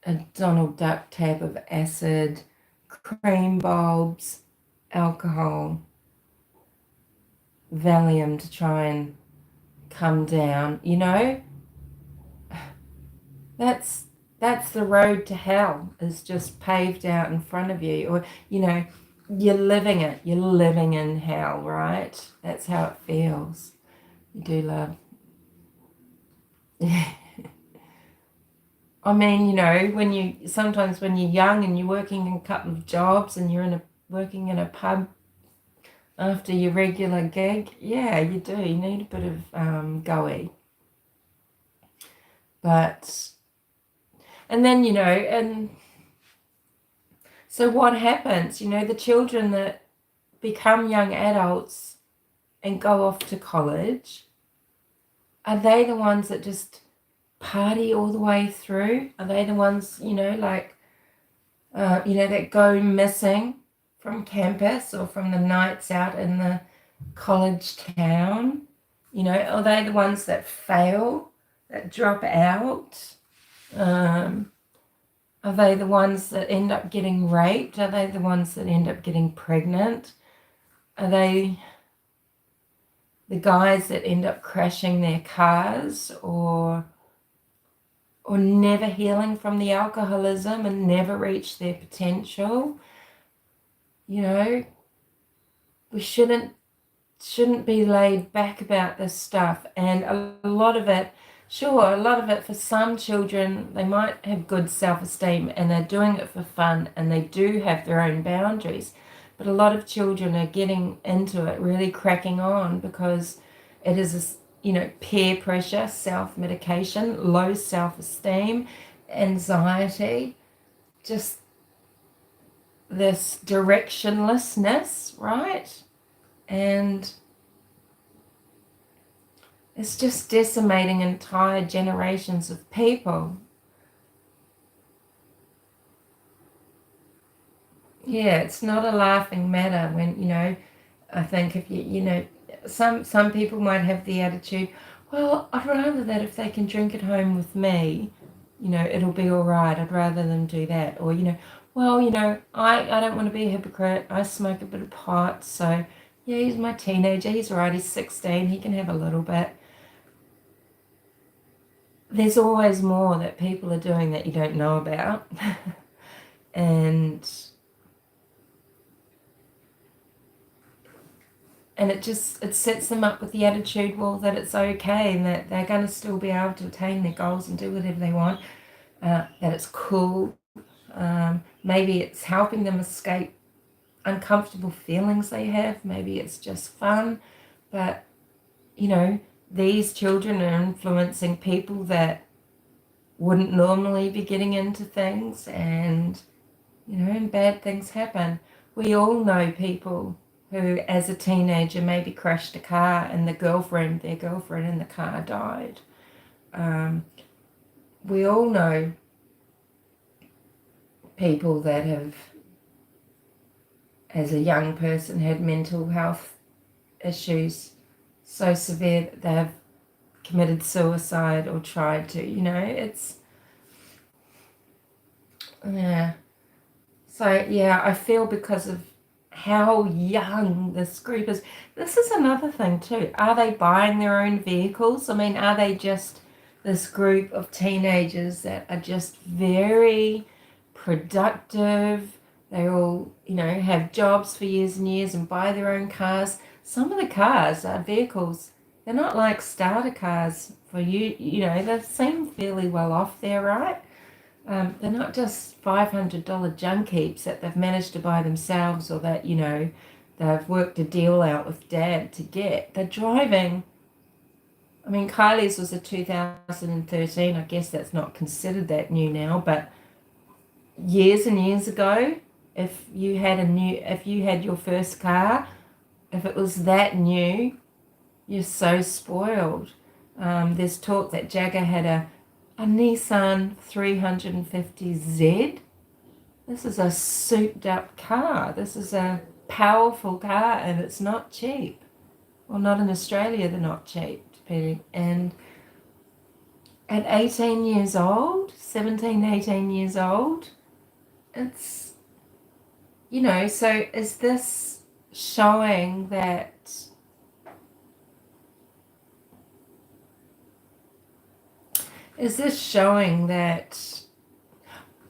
a Donald Duck tab of acid, cream bulbs, alcohol, Valium to try and come down, That's the road to hell, is just paved out in front of you. Or, you're living it. You're living in hell, right? That's how it feels. You do love. I mean, sometimes when you're young and you're working in a couple of jobs and you're working in a pub after your regular gig, yeah, you do. You need a bit of go-y. And then, and so what happens? The children that become young adults and go off to college, are they the ones that just party all the way through? Are they the ones, that go missing from campus or from the nights out in the college town? Are they the ones that fail, that drop out? Are they the ones that end up getting raped? Are they the ones that end up getting pregnant? Are they the guys that end up crashing their cars or never healing from the alcoholism and never reach their potential? We shouldn't be laid back about this stuff. And a lot of it for some children, they might have good self-esteem and they're doing it for fun and they do have their own boundaries. But a lot of children are getting into it, really cracking on, because it is peer pressure, self-medication, low self-esteem, anxiety, just this directionlessness, right? And it's just decimating entire generations of people. Yeah, it's not a laughing matter when, I think if some people might have the attitude, well, I'd rather that if they can drink at home with me, it'll be all right. I'd rather them do that. Or, I don't want to be a hypocrite. I smoke a bit of pot, so yeah, he's my teenager. He's all right. He's 16. He can have a little bit. There's always more that people are doing that you don't know about. and it sets them up with the attitude, well, that it's okay and that they're going to still be able to attain their goals and do whatever they want, that it's cool. Maybe it's helping them escape uncomfortable feelings they have. Maybe it's just fun. But, these children are influencing people that wouldn't normally be getting into things, and bad things happen. We all know people who, as a teenager, maybe crashed a car and their girlfriend in the car died. We all know people that have, as a young person, had mental health issues so severe that they've committed suicide or tried to. Yeah. So, yeah, I feel because of how young this group is. This is another thing, too. Are they buying their own vehicles? I mean, are they just this group of teenagers that are just very productive? They all, have jobs for years and years and buy their own cars. Some of the cars are vehicles. They're not like starter cars for you. They seem fairly well off there, right? They're not just $500 junk heaps that they've managed to buy themselves or that, they've worked a deal out with dad to get. They're driving. I mean, Kylie's was a 2013. I guess that's not considered that new now, but years and years ago, if you had your first car, if it was that new, you're so spoiled. There's talk that Jagger had a Nissan 350Z. This is a souped up car. This is a powerful car and it's not cheap. Well, not in Australia, they're not cheap, depending. And at 18 years old, 17, 18 years old, it's, so is this showing that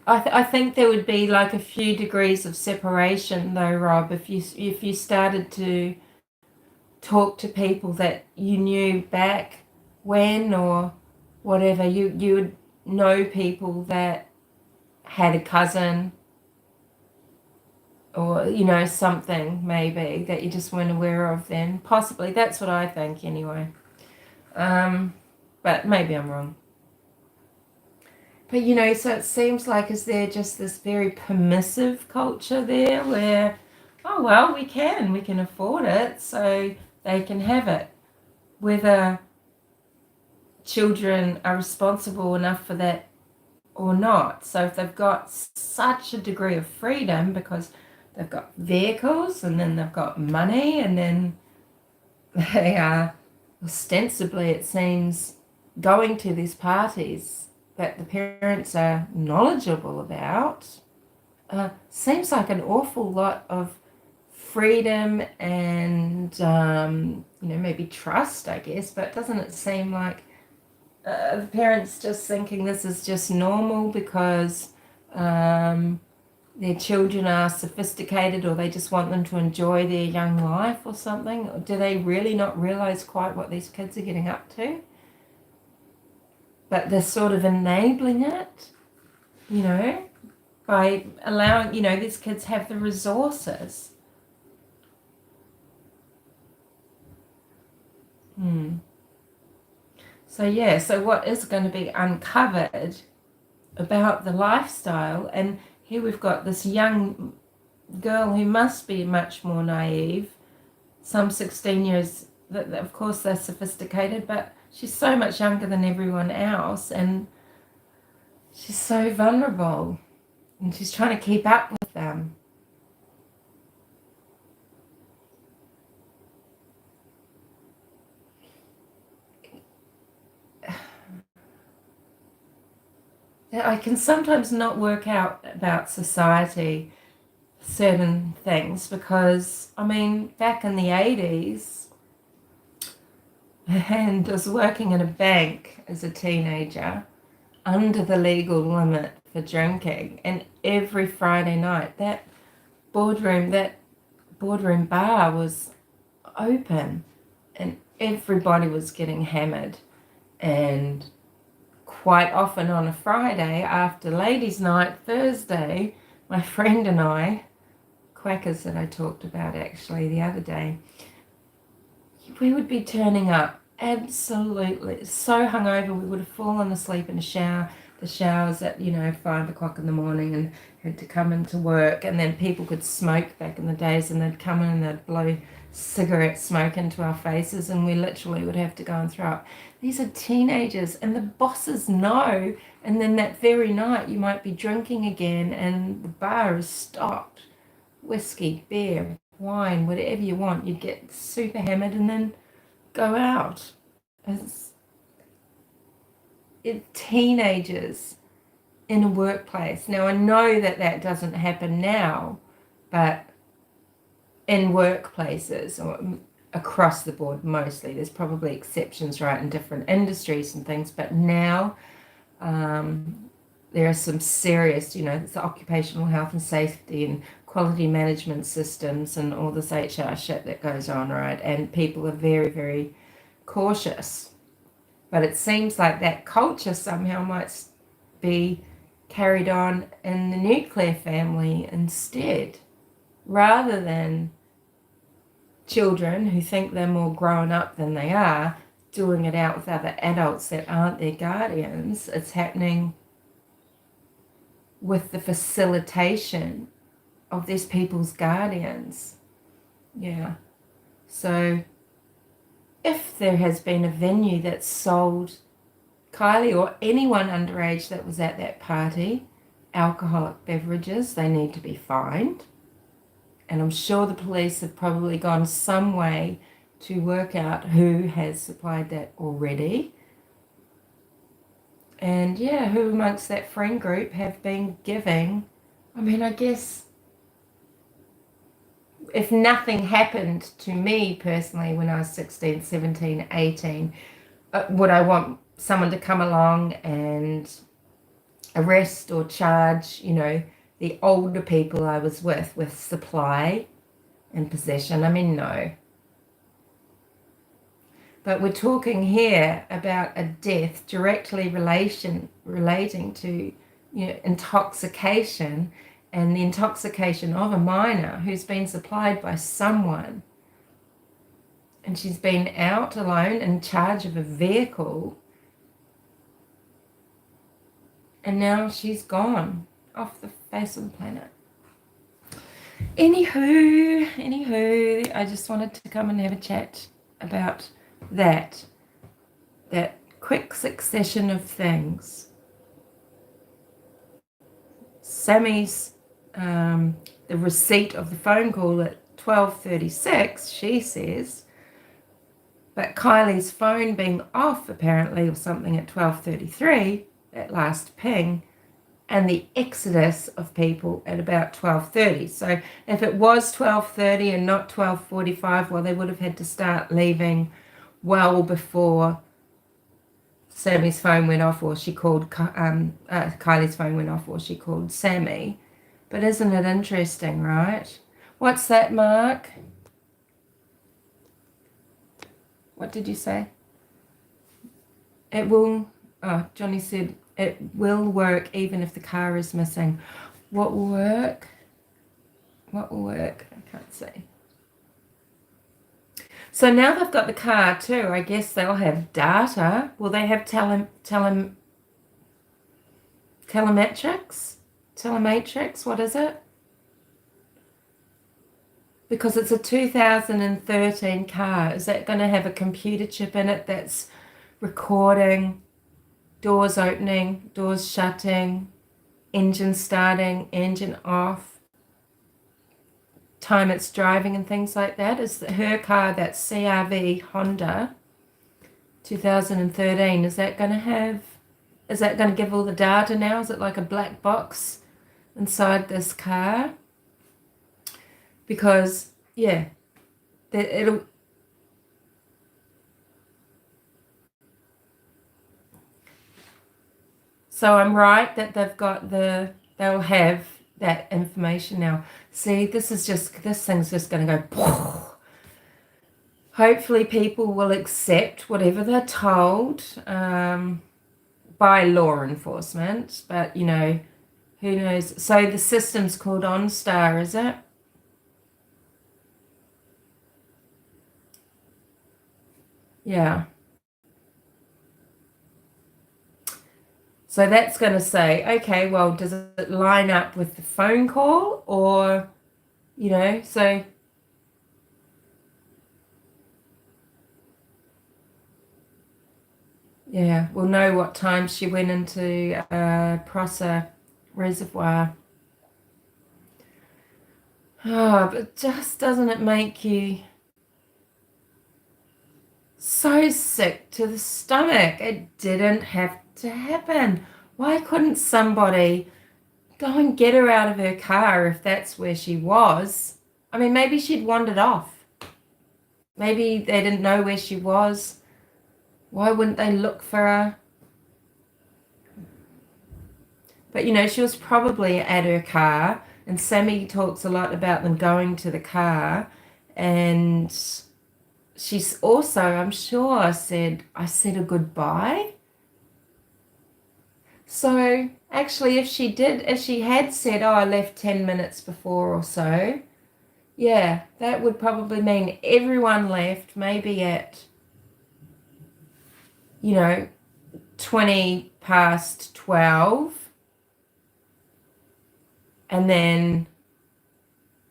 I think there would be like a few degrees of separation though, Rob, if you started to talk to people that you knew back when or whatever, you would know people that had a cousin or something maybe that you just weren't aware of then. Possibly, that's what I think anyway. But maybe I'm wrong. But so it seems like is there just this very permissive culture there where, oh well, we can afford it, so they can have it. Whether children are responsible enough for that or not. So if they've got such a degree of freedom because they've got vehicles and then they've got money and then they are ostensibly, it seems, going to these parties that the parents are knowledgeable about, seems like an awful lot of freedom and maybe trust, I guess, but doesn't it seem like the parents just thinking this is just normal because their children are sophisticated or they just want them to enjoy their young life or something? Or do they really not realize quite what these kids are getting up to? But they're sort of enabling it, by allowing, these kids have the resources. So what is going to be uncovered about the lifestyle, and here we've got this young girl who must be much more naive, some 16 years, that of course they're sophisticated, but she's so much younger than everyone else, and she's so vulnerable, and she's trying to keep up with them. I can sometimes not work out about society, certain things, because, I mean, back in the 80s, and I was working in a bank as a teenager under the legal limit for drinking, and every Friday night that boardroom bar was open and everybody was getting hammered. And quite often on a Friday after ladies' night, Thursday, my friend and I, quackers that I talked about actually the other day, we would be turning up absolutely so hungover we would have fallen asleep in the showers at 5 o'clock in the morning, and had to come into work. And then people could smoke back in the days, and they'd come in and they'd blow cigarette smoke into our faces, and we literally would have to go and throw up. These are teenagers, and the bosses know, and then that very night you might be drinking again and the bar is stocked, whiskey, beer, wine, whatever you want. You'd get super hammered and then go out. Teenagers in a workplace. Now, I know that that doesn't happen now, but in workplaces or across the board mostly, there's probably exceptions, right, in different industries and things, but now there are some serious, it's the occupational health and safety and quality management systems and all this HR shit that goes on, right? And people are very, very cautious. But it seems like that culture somehow might be carried on in the nuclear family instead, rather than children who think they're more grown up than they are doing it out with other adults that aren't their guardians. It's happening with the facilitation of these people's guardians. Yeah. So if there has been a venue that sold Kiely or anyone underage that was at that party alcoholic beverages, they need to be fined. And I'm sure the police have probably gone some way to work out who has supplied that already. And yeah, who amongst that friend group have been giving. I mean, I guess if nothing happened to me personally when I was 16, 17, 18, would I want someone to come along and arrest or charge, the older people I was with supply and possession? I mean, no. But we're talking here about a death directly relating to, intoxication, and the intoxication of a minor who's been supplied by someone. And she's been out alone in charge of a vehicle. And now she's gone off the face of the planet. Anywho, I just wanted to come and have a chat about that quick succession of things. Sammy's the receipt of the phone call at 12:36, she says, but Kiely's phone being off apparently or something at 12:33, that last ping, and the exodus of people at about 12:30. So if it was 12:30 and not 12:45, well, they would have had to start leaving well before Sammy's phone went off, or she called Kiely's phone went off, or she called Sammy. But isn't it interesting, right? What's that, Mark? What did you say? It will. Oh, Johnny said it will work even if the car is missing. What will work? What will work? I can't see. So now they've got the car too. I guess they'll have data. Will they have telematrix? Telematrix, what is it? Because it's a 2013 car. Is that going to have a computer chip in it that's recording doors opening, doors shutting, engine starting, engine off, time it's driving and things like that? Is her car, that CRV Honda 2013, is that going to give all the data now? Is it like a black box inside this car? Because yeah, it'll so I'm right that they'll have that information now. See, this thing's just going to go. Hopefully people will accept whatever they're told by law enforcement, but who knows? So the system's called OnStar, is it? Yeah. So that's going to say, okay, well, does it line up with the phone call, or, so yeah, we'll know what time she went into Prosser Reservoir. Oh, but just doesn't it make you so sick to the stomach? It didn't have to happen. Why couldn't somebody go and get her out of her car if that's where she was? I mean, maybe she'd wandered off. Maybe they didn't know where she was. Why wouldn't they look for her? But she was probably at her car, and Sammy talks a lot about them going to the car, and she's also, I'm sure, I said a goodbye. So actually, if she had said, oh, I left 10 minutes before or so, yeah, that would probably mean everyone left maybe at, 20 past 12. And then,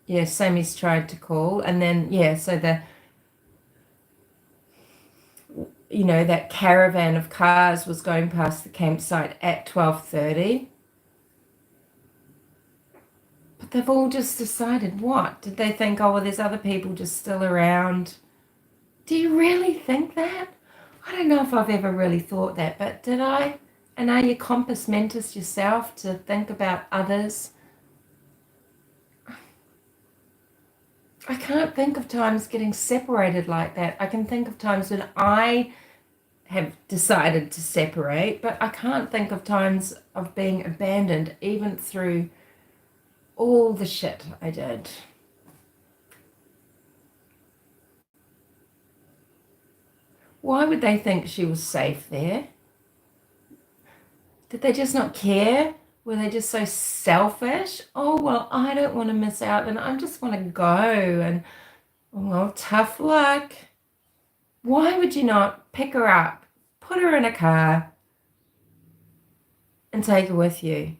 yeah, Sammy's tried to call. And then, yeah, so that caravan of cars was going past the campsite at 12:30. But they've all just decided what? Did they think, oh, well, there's other people just still around? Do you really think that? I don't know if I've ever really thought that, but did I? And are you compos mentis yourself to think about others? I can't think of times getting separated like that. I can think of times when I have decided to separate, but I can't think of times of being abandoned, even through all the shit I did. Why would they think she was safe there? Did they just not care? Were they just so selfish? Oh, well, I don't want to miss out and I just want to go and, well, tough luck. Why would you not pick her up, put her in a car and take her with you?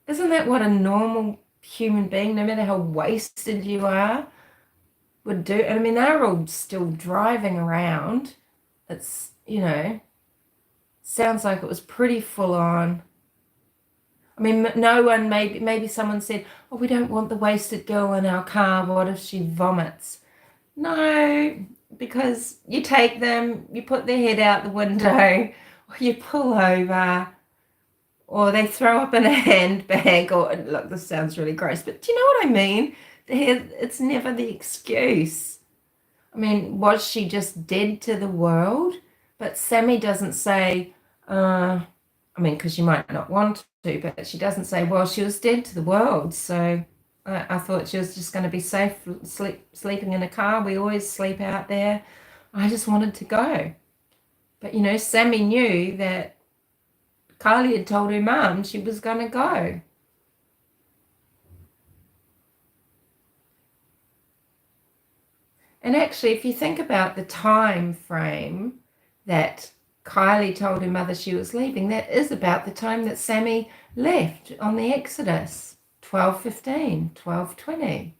Isn't that what a normal human being, no matter how wasted you are, would do? And I mean, they're all still driving around. It's, sounds like it was pretty full on. I mean, no one, maybe someone said, oh, we don't want the wasted girl in our car. What if she vomits? No, because you take them, you put their head out the window, or you pull over, or they throw up in a handbag, or look, this sounds really gross, but do you know what I mean? It's never the excuse. I mean, was she just dead to the world? But Sammy doesn't say, because you might not want to, but she doesn't say, well, she was dead to the world, so I thought she was just going to be safe sleeping in a car. We always sleep out there. I just wanted to go. But, Sammy knew that Kiely had told her mum she was going to go. And actually, if you think about the time frame that Kiely told her mother she was leaving, that is about the time that Sammy left on the Exodus, 12:15, 12:20.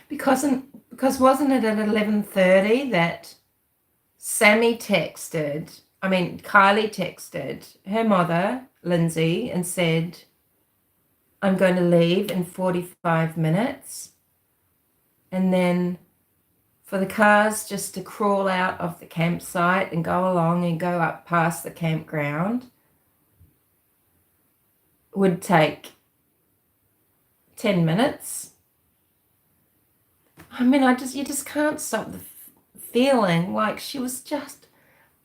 Because wasn't it at 11:30 that Kiely texted her mother, Lindsay, and said, I'm going to leave in 45 minutes. And then for the cars just to crawl out of the campsite and go along and go up past the campground would take 10 minutes. I mean, you just can't stop the feeling like she was just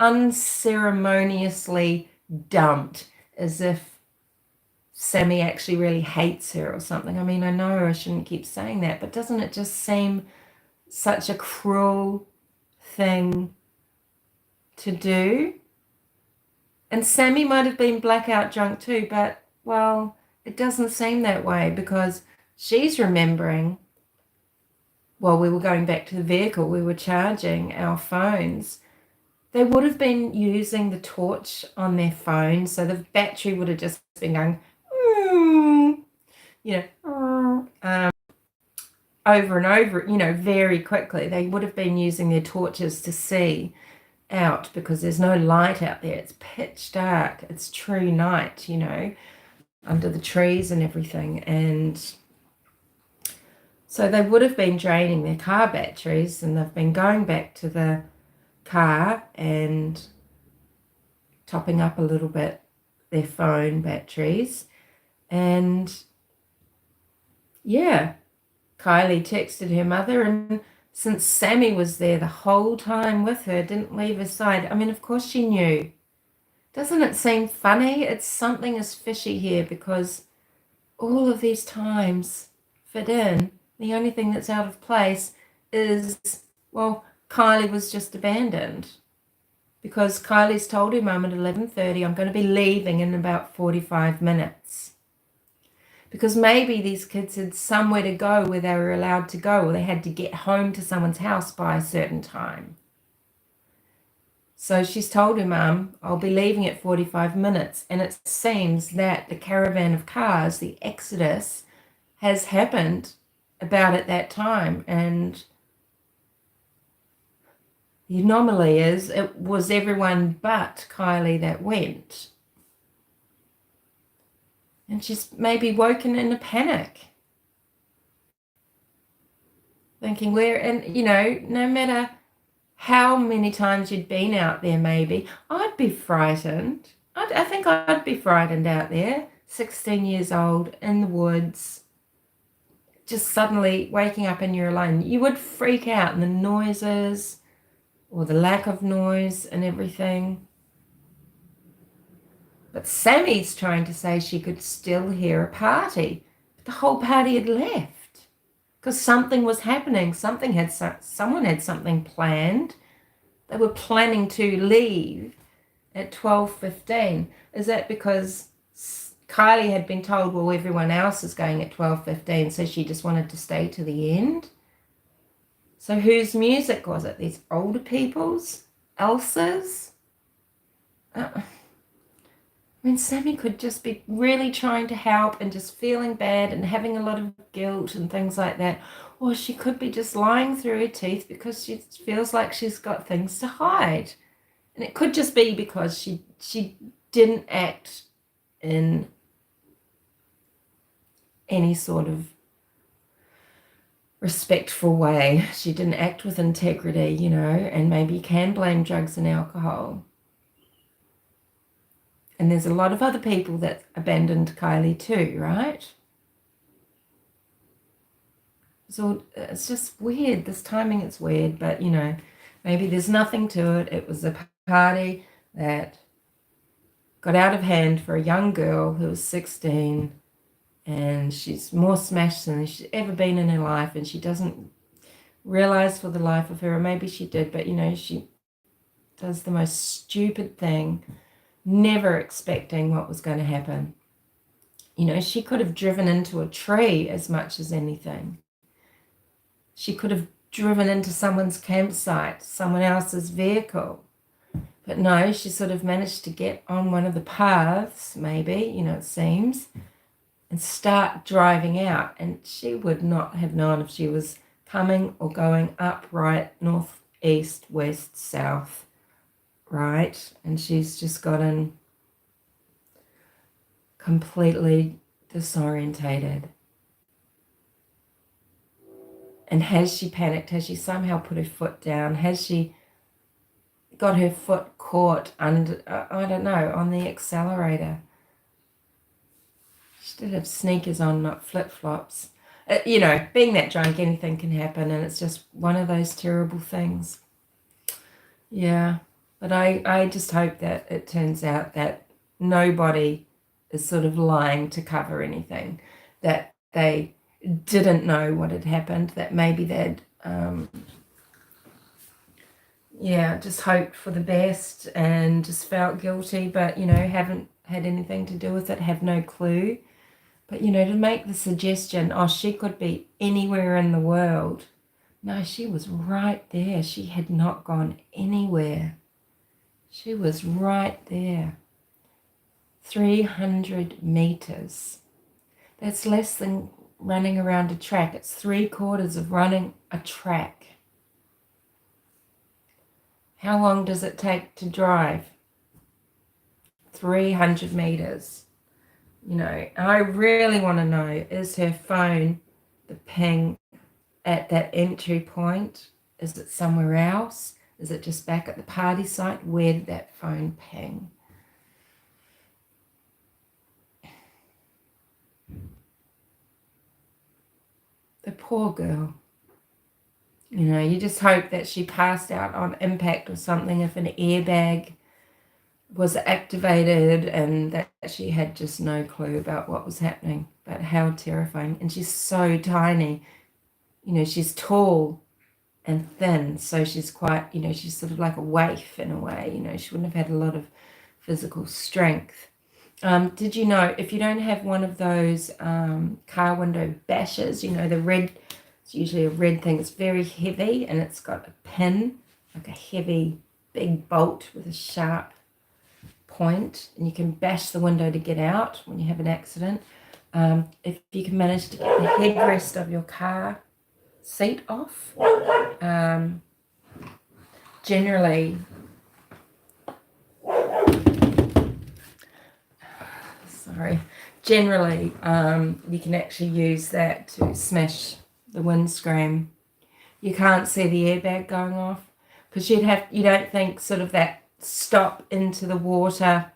unceremoniously dumped, as if Sammy actually really hates her or something. I mean, I know I shouldn't keep saying that, but doesn't it just seem such a cruel thing to do? And Sammy might have been blackout drunk too, but, well, it doesn't seem that way because she's remembering, while we were going back to the vehicle, we were charging our phones. They would have been using the torch on their phone, so the battery would have just been going, over and over, very quickly. They would have been using their torches to see out because there's no light out there. It's pitch dark. It's true night, under the trees and everything. And so they would have been draining their car batteries, and they've been going back to the car and topping up a little bit their phone batteries. And yeah, Kiely texted her mother, and since Sammy was there the whole time with her, didn't leave her side, I mean, of course she knew. Doesn't it seem funny? It's something is fishy here, because all of these times fit in. The only thing that's out of place is, well, Kiely was just abandoned, because Kylie's told her mum at 11:30, I'm going to be leaving in about 45 minutes. Because maybe these kids had somewhere to go where they were allowed to go, or they had to get home to someone's house by a certain time. So she's told her mum, I'll be leaving at 45 minutes. And it seems that the caravan of cars, the exodus, has happened about at that time. And the anomaly is it was everyone but Kiely that went. And she's maybe woken in a panic, thinking and no matter how many times you'd been out there, maybe, I'd be frightened. I think I'd be frightened out there, 16 years old, in the woods, just suddenly waking up and you're alone. You would freak out, and the noises, or the lack of noise and everything. But Sammy's trying to say she could still hear a party. But the whole party had left, because something was happening. Someone had something planned. They were planning to leave at 12:15. Is that because Kiely had been told, well, everyone else is going at 12:15, so she just wanted to stay to the end? So whose music was it? These older people's? Elsa's? I mean, Sammy could just be really trying to help and just feeling bad and having a lot of guilt and things like that. Or she could be just lying through her teeth because she feels like she's got things to hide. And it could just be because she didn't act in any sort of respectful way. She didn't act with integrity, and maybe you can blame drugs and alcohol. And there's a lot of other people that abandoned Kiely too, right? So it's just weird. This timing, it's weird, but maybe there's nothing to it. It was a party that got out of hand for a young girl who was 16, and she's more smashed than she's ever been in her life, and she doesn't realize for the life of her, or maybe she did, but she does the most stupid thing, never expecting what was going to happen. She could have driven into a tree as much as anything. She could have driven into someone's campsite, someone else's vehicle. But no, she sort of managed to get on one of the paths, maybe, it seems, and start driving out. And she would not have known if she was coming or going up, right, north, east, west, south, right? And she's just gotten completely disorientated. And has she panicked? Has she somehow put her foot down? Has she got her foot caught under, I don't know, on the accelerator? She did have sneakers on, not flip-flops. Being that drunk, anything can happen, and it's just one of those terrible things. Yeah, but I just hope that it turns out that nobody is sort of lying to cover anything, that they didn't know what had happened, that maybe they'd just hoped for the best and just felt guilty, but haven't had anything to do with it, have no clue. But to make the suggestion, she could be anywhere in the world. No, she was right there. She had not gone anywhere. She was right there. 300 meters. That's less than running around a track. It's 3/4 of running a track. How long does it take to drive? 300 meters. I really want to know, is her phone the ping at that entry point? Is it somewhere else? Is it just back at the party site? Where did that phone ping? The poor girl. You know, you just hope that she passed out on impact or something if an airbag was activated and that she had just no clue about what was happening. But how terrifying. And she's so tiny. You know, she's tall and thin, so she's quite, you know, she's sort of like a waif in a way. You know, she wouldn't have had a lot of physical strength. Did you know, if you don't have one of those car window bashers, you know, the red, it's usually a red thing, it's very heavy and it's got a pin, like a heavy big bolt with a sharp point, and you can bash the window to get out when you have an accident. If you can manage to get the headrest of your car seat off, generally you can actually use that to smash the windscreen. You can't see the airbag going off because you don't think sort of that stop into the water,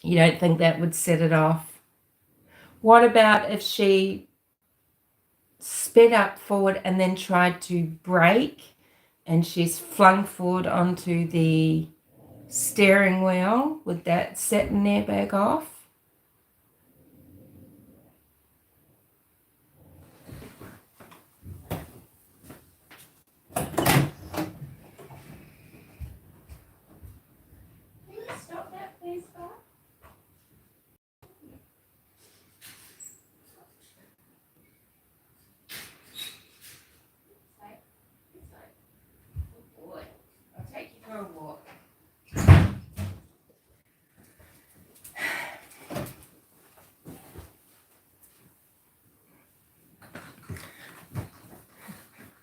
you don't think that would set it off. What about if she sped up forward and then tried to brake and she's flung forward onto the steering wheel? Would that set an airbag off? Stop that, please, Bob. Good boy. I'll take you for a walk.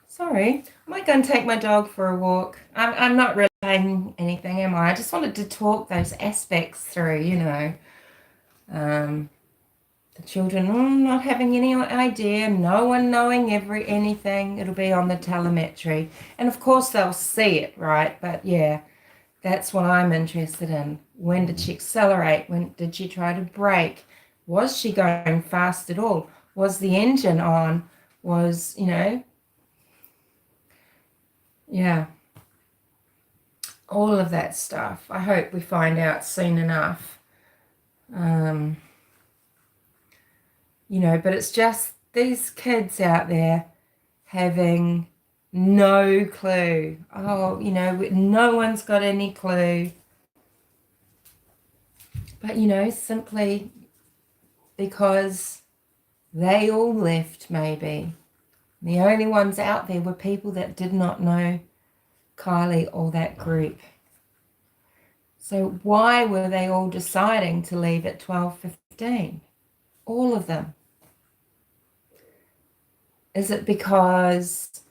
Sorry, I might go and take my dog for a walk. I'm not really saying anything, am I? I just wanted to talk those aspects through, you know. The children not having any idea, no one knowing anything. It'll be on the telemetry. And of course they'll see it, right? But yeah, that's what I'm interested in. When did she accelerate? When did she try to brake? Was she going fast at all? Was the engine on? Was, you know, yeah, all of that stuff. I hope we find out soon enough. You know, but it's just these kids out there having no clue. Oh, you know, no one's got any clue. But, you know, simply because they all left, maybe. The only ones out there were people that did not know Kiely or that group. So why were they all deciding to leave at 12:15? All of them. Is it because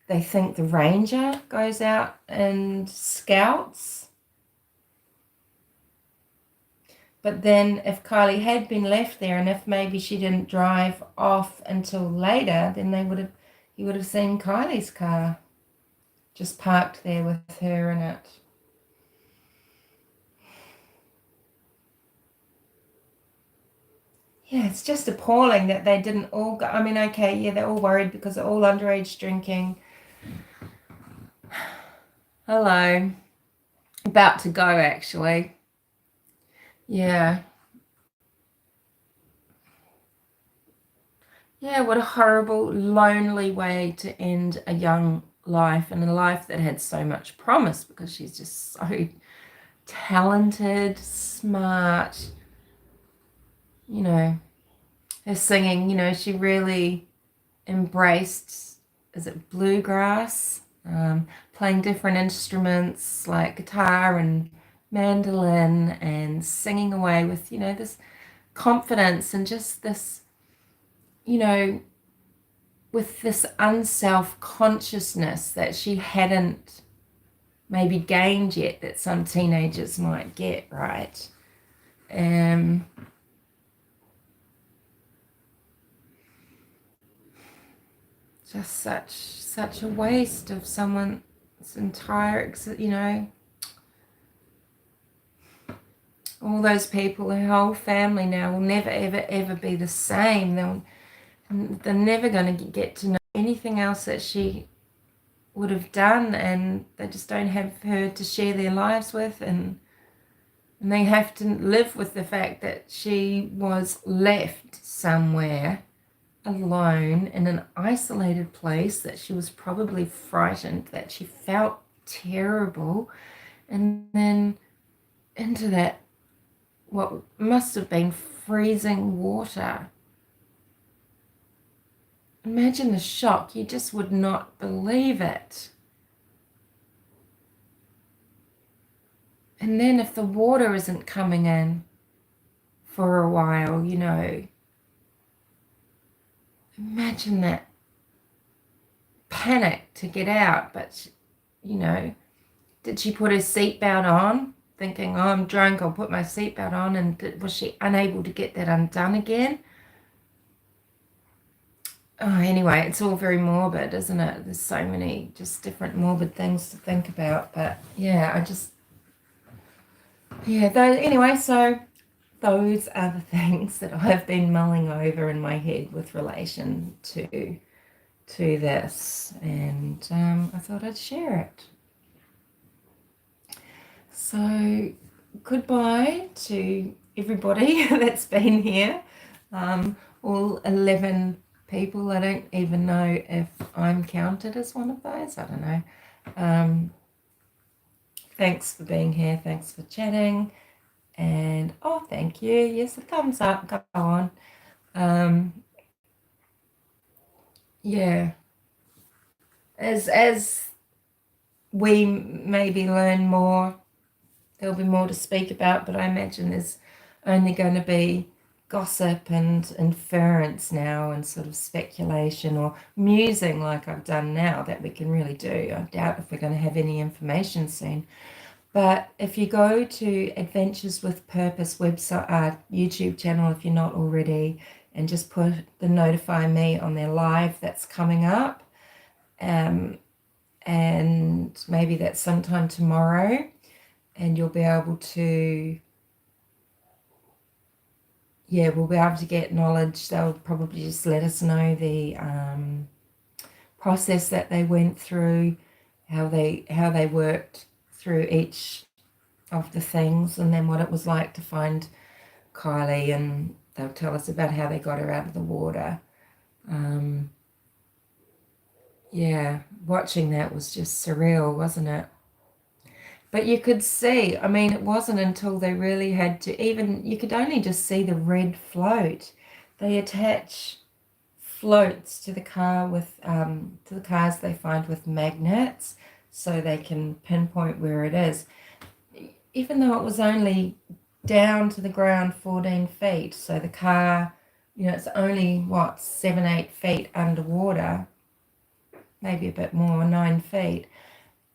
they think the ranger goes out and scouts? But then if Kiely had been left there and if maybe she didn't drive off until later, then he would have seen Kylie's car just parked there with her in it. Yeah, it's just appalling that they didn't all go. I mean, okay, yeah, they're all worried because they're all underage drinking. Hello. About to go, actually. Yeah. Yeah, what a horrible, lonely way to end a young life and a life that had so much promise because she's just so talented, smart. You know, her singing, you know, she really embraced, is it bluegrass? Playing different instruments like guitar and mandolin and singing away with, you know, this confidence and just this, you know, with this unself-consciousness that she hadn't maybe gained yet that some teenagers might get, right? Just such a waste of someone's entire, you know, all those people, her whole family now will never ever ever be the same. And they're never going to get to know anything else that she would have done, and they just don't have her to share their lives with, and they have to live with the fact that she was left somewhere alone in an isolated place, that she was probably frightened, that she felt terrible, and then into that what must have been freezing water. Imagine the shock. You just would not believe it. And then if the water isn't coming in for a while, imagine that panic to get out. But, did she put her seatbelt on thinking, oh, I'm drunk, I'll put my seatbelt on? And was she unable to get that undone again? Oh, anyway, it's all very morbid, isn't it? There's so many just different morbid things to think about. But yeah, anyway, so those are the things that I've been mulling over in my head with relation to this, and I thought I'd share it. So goodbye to everybody that's been here, all 11 people. I don't even know if I'm counted as one of those. I don't know. Thanks for being here. Thanks for chatting. And thank you. Yes, a thumbs up. Go on. Yeah. As we maybe learn more, there'll be more to speak about, but I imagine there's only going to be gossip and inference now, and sort of speculation or musing like I've done now that we can really do. I doubt if we're going to have any information soon. But if you go to Adventures with Purpose website, YouTube channel, if you're not already, and just put the notify me on their live that's coming up, and maybe that's sometime tomorrow, and you'll be able to, we'll be able to get knowledge. They'll probably just let us know the process that they went through, how they worked through each of the things, and then what it was like to find Kiely, and they'll tell us about how they got her out of the water. Watching that was just surreal, wasn't it? But you could see, I mean, it wasn't until they really had to, even you could only just see the red float. They attach floats to the car with to the cars they find with magnets, so they can pinpoint where it is, even though it was only down to the ground 14 feet. So the car, it's only 7-8 feet underwater, maybe a bit more, 9 feet.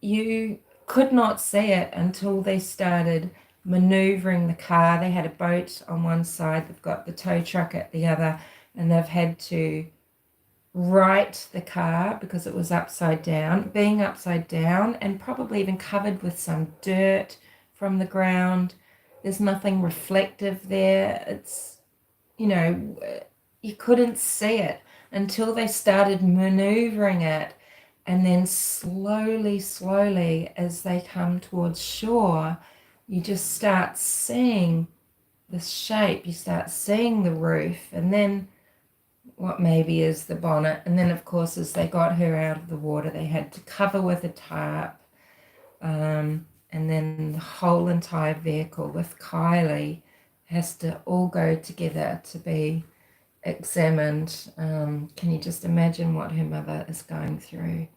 You could not see it until they started maneuvering the car. They had a boat on one side, they've got the tow truck at the other, and they've had to right the car because it was upside down, being upside down and probably even covered with some dirt from the ground. There's nothing reflective there. It's, you couldn't see it until they started maneuvering it. And then slowly, as they come towards shore, you just start seeing the shape. You start seeing the roof, and then what maybe is the bonnet. And then, of course, as they got her out of the water, they had to cover with a tarp. And then the whole entire vehicle with Kiely has to all go together to be examined. Can you just imagine what her mother is going through?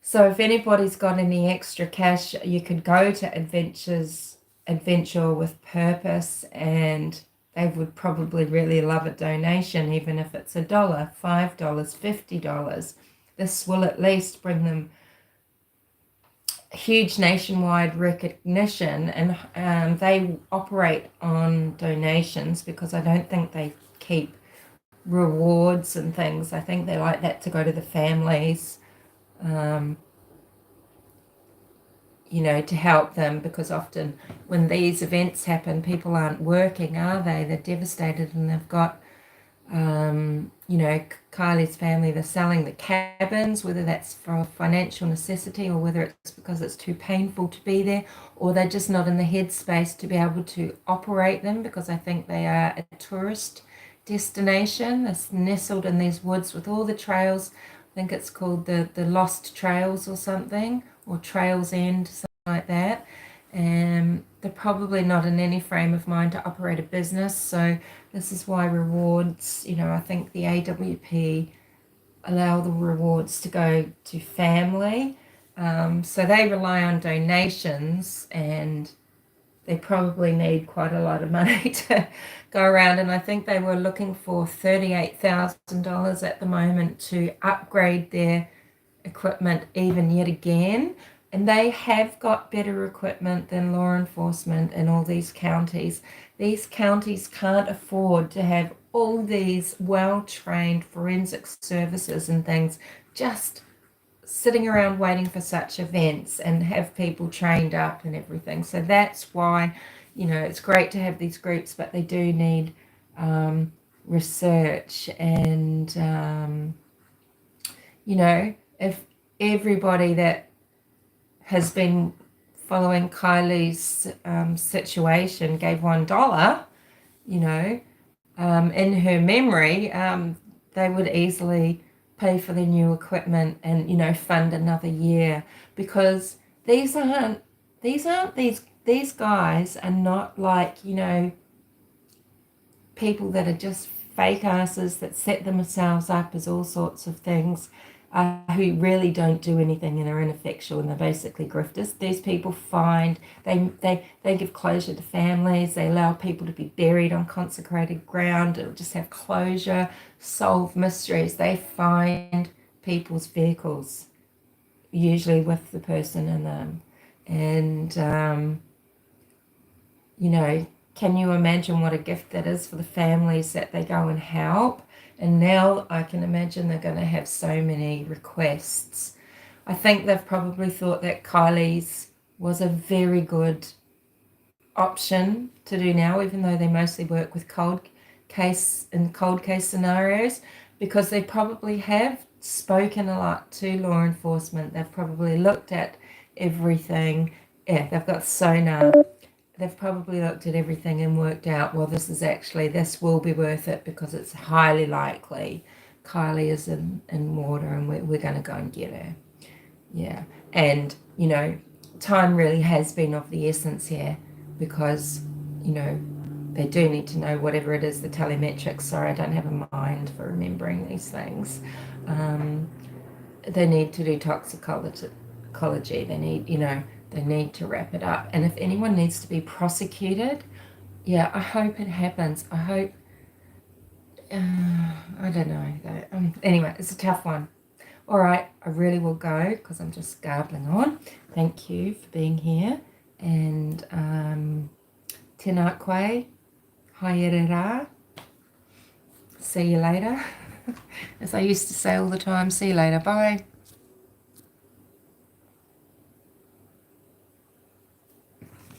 So if anybody's got any extra cash, you could go to Adventure with Purpose, and they would probably really love a donation, even if it's $1, $5, $50. This will at least bring them huge nationwide recognition, and they operate on donations, because I don't think they keep rewards and things. I think they like that to go to the families, to help them, because often when these events happen, people aren't working, are they? They're devastated, and they've got You know, Kylie's family, they're selling the cabins, whether that's for financial necessity or whether it's because it's too painful to be there, or they're just not in the headspace to be able to operate them, because I think they are a tourist destination that's nestled in these woods with all the trails. I think it's called the Lost Trails or something, or Trails End, something like that. They're probably not in any frame of mind to operate a business, so this is why rewards, you know, I think the AWP allow the rewards to go to family. So they rely on donations, and they probably need quite a lot of money to go around. And I think they were looking for $38,000 at the moment to upgrade their equipment even yet again. And they have got better equipment than law enforcement in all these counties. These counties can't afford to have all these well-trained forensic services and things just sitting around waiting for such events and have people trained up and everything. So that's why, you know, it's great to have these groups, but they do need research and, you know, if everybody that has been following Kylie's situation gave $1, you know, in her memory, they would easily pay for their new equipment and, you know, fund another year, because these guys are not like, you know, people that are just fake asses that set themselves up as all sorts of things, who really don't do anything and are ineffectual, and they're basically grifters. These people they give closure to families. They allow people to be buried on consecrated ground. It'll just have closure, solve mysteries. They find people's vehicles, usually with the person in them, and you know, can you imagine what a gift that is for the families that they go and help? And now I can imagine they're going to have so many requests. I think they've probably thought that Kylie's was a very good option to do now, even though they mostly work with cold case scenarios, because they probably have spoken a lot to law enforcement. They've probably looked at everything. Yeah, they've got sonar. They've probably looked at everything and worked out, well, this will be worth it, because it's highly likely Kiely is in water and we're going to go and get her. Yeah. And, you know, time really has been of the essence here, because, you know, they do need to know whatever it is, the telemetrics. Sorry, I don't have a mind for remembering these things. They need to do toxicology. They need, you know, they need to wrap it up. And if anyone needs to be prosecuted, yeah, I hope it happens. I hope, I don't know. Anyway, it's a tough one. All right, I really will go because I'm just garbling on. Thank you for being here. And tēnā koe, haere rā. See you later. As I used to say all the time, see you later. Bye.